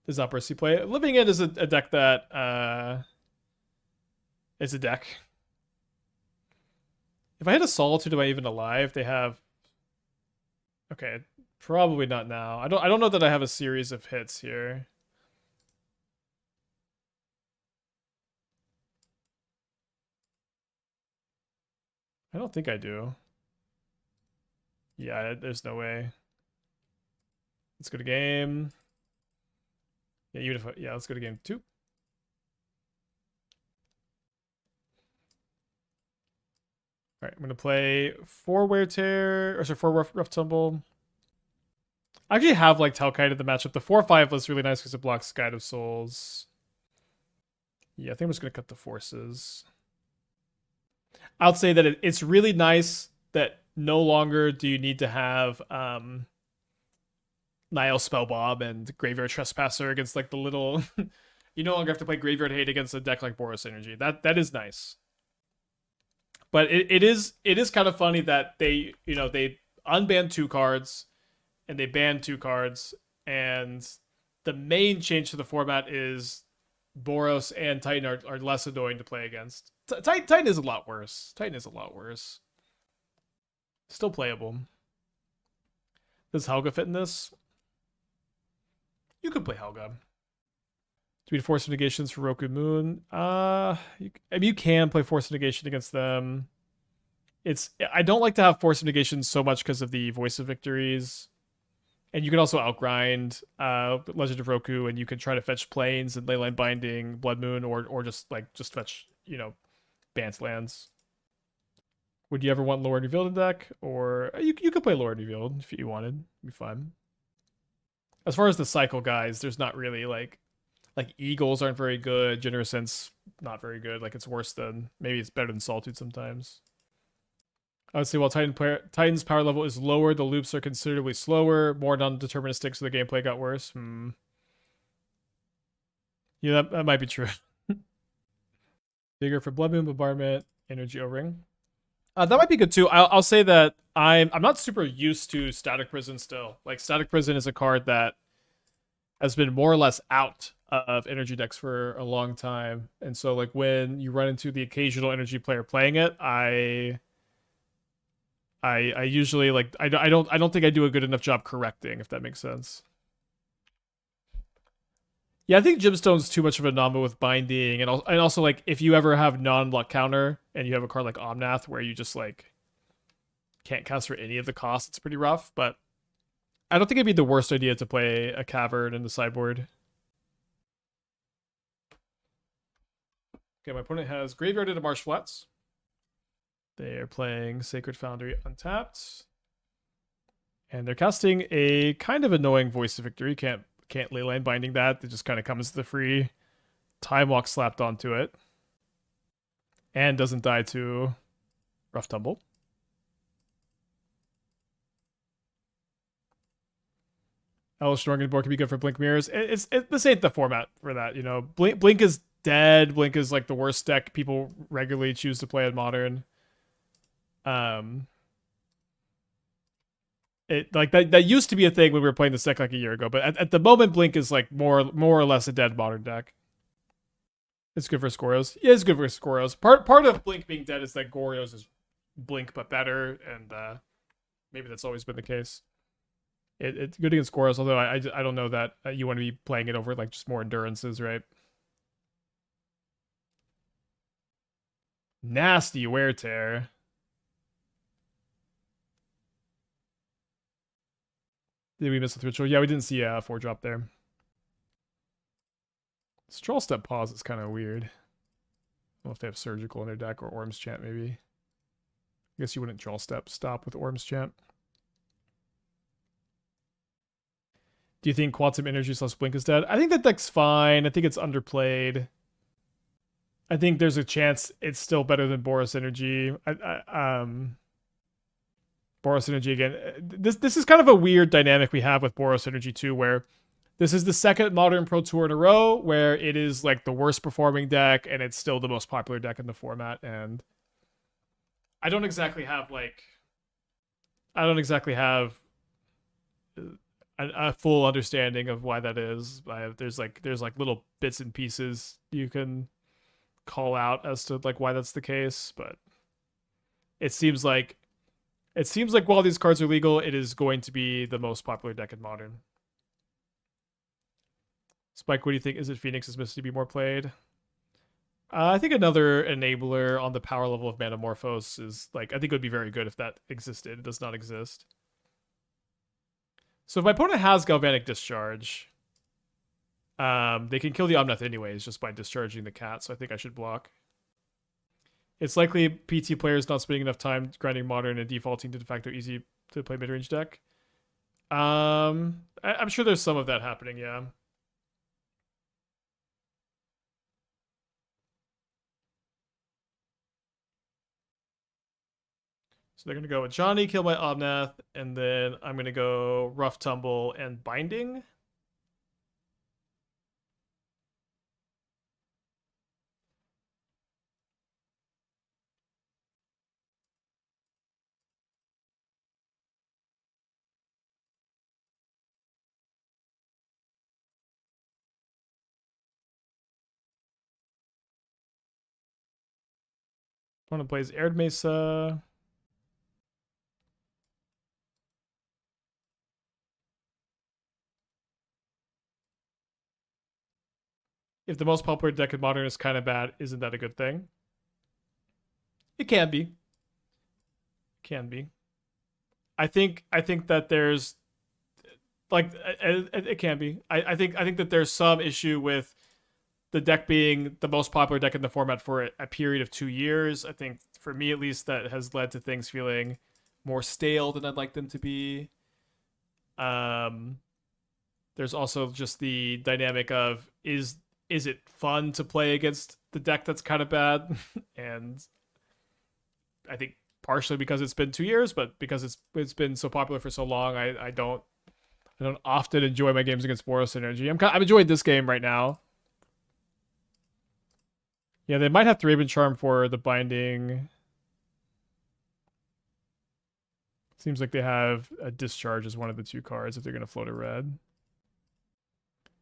This Uprising play. Living End is a deck that is a deck. If I hit a Solitude, am I even alive? They have. Okay, probably not now. I don't know that I have a series of hits here. I don't think I do. Yeah, there's no way. Let's go to game. Yeah, even if let's go to game 2. All right, I'm gonna play 4 Wear Tear, or sorry, 4 Rough Tumble. I actually have like Hellkite in the matchup. The 4/5 was really nice because it blocks Guide of Souls. Yeah, I think I'm just gonna cut the forces. I'll say that it's really nice that no longer do you need to have Nile Spellbomb and Graveyard Trespasser against like the little. You no longer have to play Graveyard Hate against a deck like Boros Energy. That is nice. But it is kind of funny that they they unbanned 2 cards and they banned 2 cards, and the main change to the format is Boros and Titan are less annoying to play against. Titan is a lot worse. Titan is a lot worse. Still playable. Does Helga fit in this? You could play Helga. Do we need Force of Negations for Roku Moon? You can play Force of Negation against them. I don't like to have Force of Negation so much because of the Voice of Victories. And you can also outgrind Legend of Roku, and you can try to fetch Plains and Leyline Binding, Blood Moon, or just fetch, Bant lands. Would you ever want Lord Revealed in deck? Or you could play Lord Revealed if you wanted. It'd be fun. As far as the cycle guys, there's not really like Eagles aren't very good. Generous Sense not very good. Like it's worse than, maybe it's better than Solitude sometimes. I would say while Titan's power level is lower, the loops are considerably slower, more non-deterministic, so the gameplay got worse. Yeah, that might be true. Vigor for Blood Moon, Bombardment, Energy O-Ring. That might be good too. I'll say that I'm not super used to Static Prison still. Like Static Prison is a card that has been more or less out of energy decks for a long time, and so like when you run into the occasional energy player playing it, I usually like I don't think I do a good enough job correcting, if that makes sense. Yeah, I think Gemstone's too much of a nomba with binding, and also like if you ever have non-luck counter and you have a card like Omnath where you just like can't cast for any of the costs, it's pretty rough. But I don't think it'd be the worst idea to play a Cavern in the sideboard. Okay, my opponent has graveyarded a Marsh Flats. They are playing Sacred Foundry untapped. And they're casting a kind of annoying Voice of Victory. Can't Leyline Binding that. It just kind of comes to the free. Time Walk slapped onto it. And doesn't die to Rough Tumble. Elvish Norgenborg can be good for Blink Mirrors. This ain't the format for that, Blink is dead. Blink is like the worst deck people regularly choose to play in Modern. It like that used to be a thing when we were playing this deck like a year ago, but at the moment Blink is like more or less a dead Modern deck. It's good for Scoros. Yeah, it's good for Scoros. Part of Blink being dead is that Gorios is Blink but better, and maybe that's always been the case. It's good against Scoros, although I don't know that you want to be playing it over like just more endurances, right? Nasty Wear Tear. Did we miss a ritual? Yeah, we didn't see a 4-drop there. Stroll Step Pause is kind of weird. I don't know if they have Surgical in their deck or Orm's Chant, maybe. I guess you wouldn't Draw Step stop with Orm's Chant. Do you think Quantum Energy / Blink is dead? I think that deck's fine. I think it's underplayed. I think there's a chance it's still better than Boros Energy. Boros Energy again. This is kind of a weird dynamic we have with Boros Energy too, where this is the second Modern Pro Tour in a row where it is like the worst performing deck, and it's still the most popular deck in the format. And I don't exactly have a full understanding of why that is. There's little bits and pieces you can call out as to like why that's the case, but it seems like while these cards are legal, it is going to be the most popular deck in Modern. Spike, what do you think? Is it Phoenix is missed to be more played? I think another enabler on the power level of Manamorphose is like, I think it would be very good if that existed. It does not exist. So if my opponent has Galvanic Discharge, they can kill the Omnath anyways just by discharging the cat, so I think I should block. It's likely PT players not spending enough time grinding Modern and defaulting to de facto easy to play mid-range deck. I'm sure there's some of that happening, yeah. they're gonna go with Johnny, kill my Omnath, and then I'm gonna go Rough Tumble and Binding. Opponent plays Aired Mesa. If the most popular deck in Modern is kind of bad, isn't that a good thing? It can be. Can be. I think that there's like it can be. I think that there's some issue with the deck being the most popular deck in the format for a period of 2 years. I think for me at least that has led to things feeling more stale than I'd like them to be. There's also just the dynamic of is it fun to play against the deck that's kind of bad? And I think partially because it's been 2 years, but because it's been so popular for so long, I don't often enjoy my games against Boros Energy. I'm enjoying this game right now. Yeah, they might have Thraben Charm for the binding. Seems like they have a Discharge as one of the 2 cards if they're going to float a red.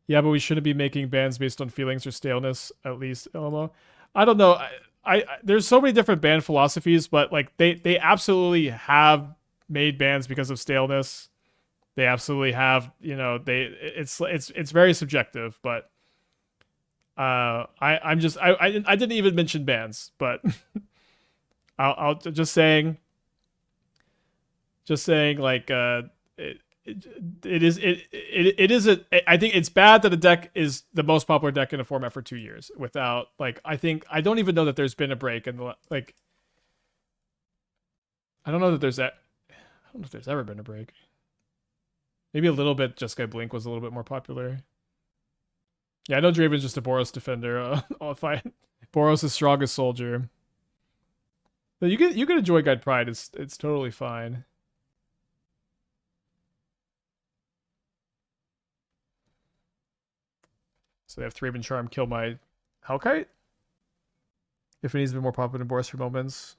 Yeah, but we shouldn't be making bans based on feelings or staleness, at least, LMO. I don't know. I there's so many different ban philosophies, but like they absolutely have made bans because of staleness. They absolutely have, it's very subjective, but I didn't even mention bans, but I'll just saying like it is I think it's bad that a deck is the most popular deck in a format for 2 years without like I don't even know that there's been a break in the like I don't know that there's that I don't know if there's ever been a break. Maybe a little bit. Jeskai Blink was a little bit more popular. Yeah, I know Draven's just a Boros defender. I'll fight Boros' strongest soldier. But you can enjoy Guide Pride. It's totally fine. So they have Thraben Charm kill my Hellkite? If it needs to be more popular than Boros for moments.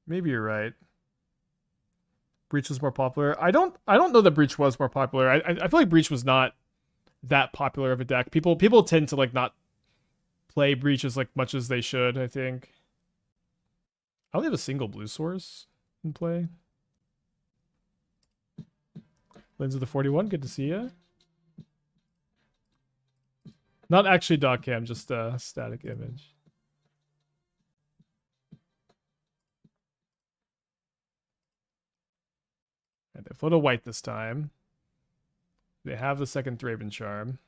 Maybe you're right. Breach was more popular. I don't know that Breach was more popular. I feel like Breach was not that popular of a deck. People tend to like not play Breach as like much as they should, I think. I only have a single blue source in play. Lens of the 41, good to see you. Not actually dog cam, just a static image. And they float a white this time. They have the second Thraben Charm.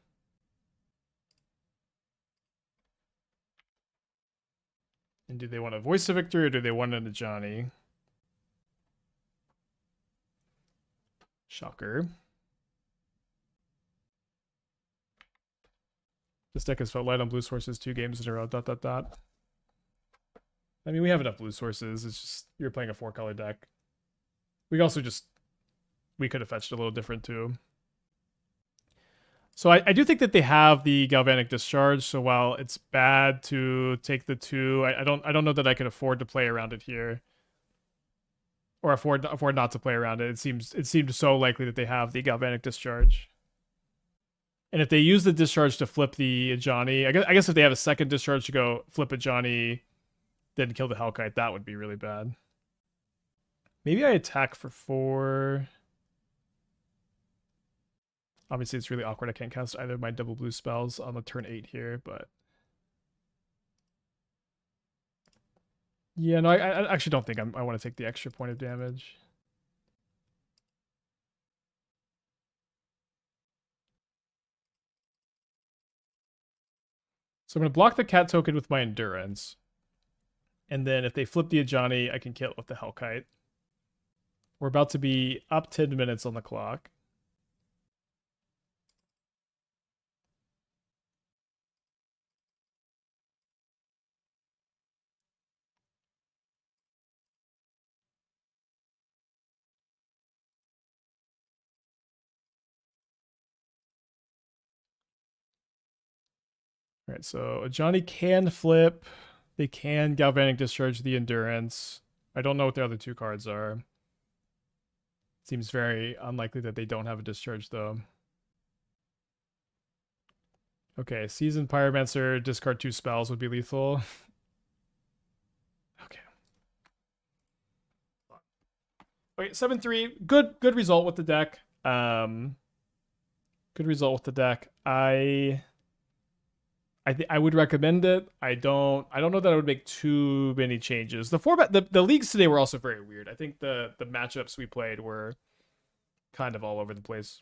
And do they want a Voice of Victory or do they want a Johnny? Shocker. This deck has felt light on blue sources 2 games in a row. ... I mean, we have enough blue sources. It's just you're playing a 4-color deck. We could have fetched a little different too. So I do think that they have the Galvanic Discharge. So while it's bad to take the 2, I don't know that I can afford to play around it here, or afford not to play around it. It seemed so likely that they have the Galvanic Discharge. And if they use the Discharge to flip the Johnny, I guess if they have a second Discharge to go flip a Johnny, then kill the Hellkite, that would be really bad. Maybe I attack for 4. Obviously, it's really awkward. I can't cast either of my double blue spells on the turn 8 here, but... Yeah, no, I actually don't think I want to take the extra point of damage. So I'm going to block the cat token with my Endurance. And then if they flip the Ajani, I can kill it with the Hellkite. We're about to be up 10 minutes on the clock. Right, so Johnny can flip. They can Galvanic Discharge the Endurance. I don't know what the other two cards are. Seems very unlikely that they don't have a discharge, though. Okay, Seasoned Pyromancer, discard 2 spells would be lethal. Okay. Okay, 7-3. Good result with the deck. Good result with the deck. I would recommend it. I don't know that I would make too many changes. The format, the leagues today were also very weird. I think the matchups we played were kind of all over the place.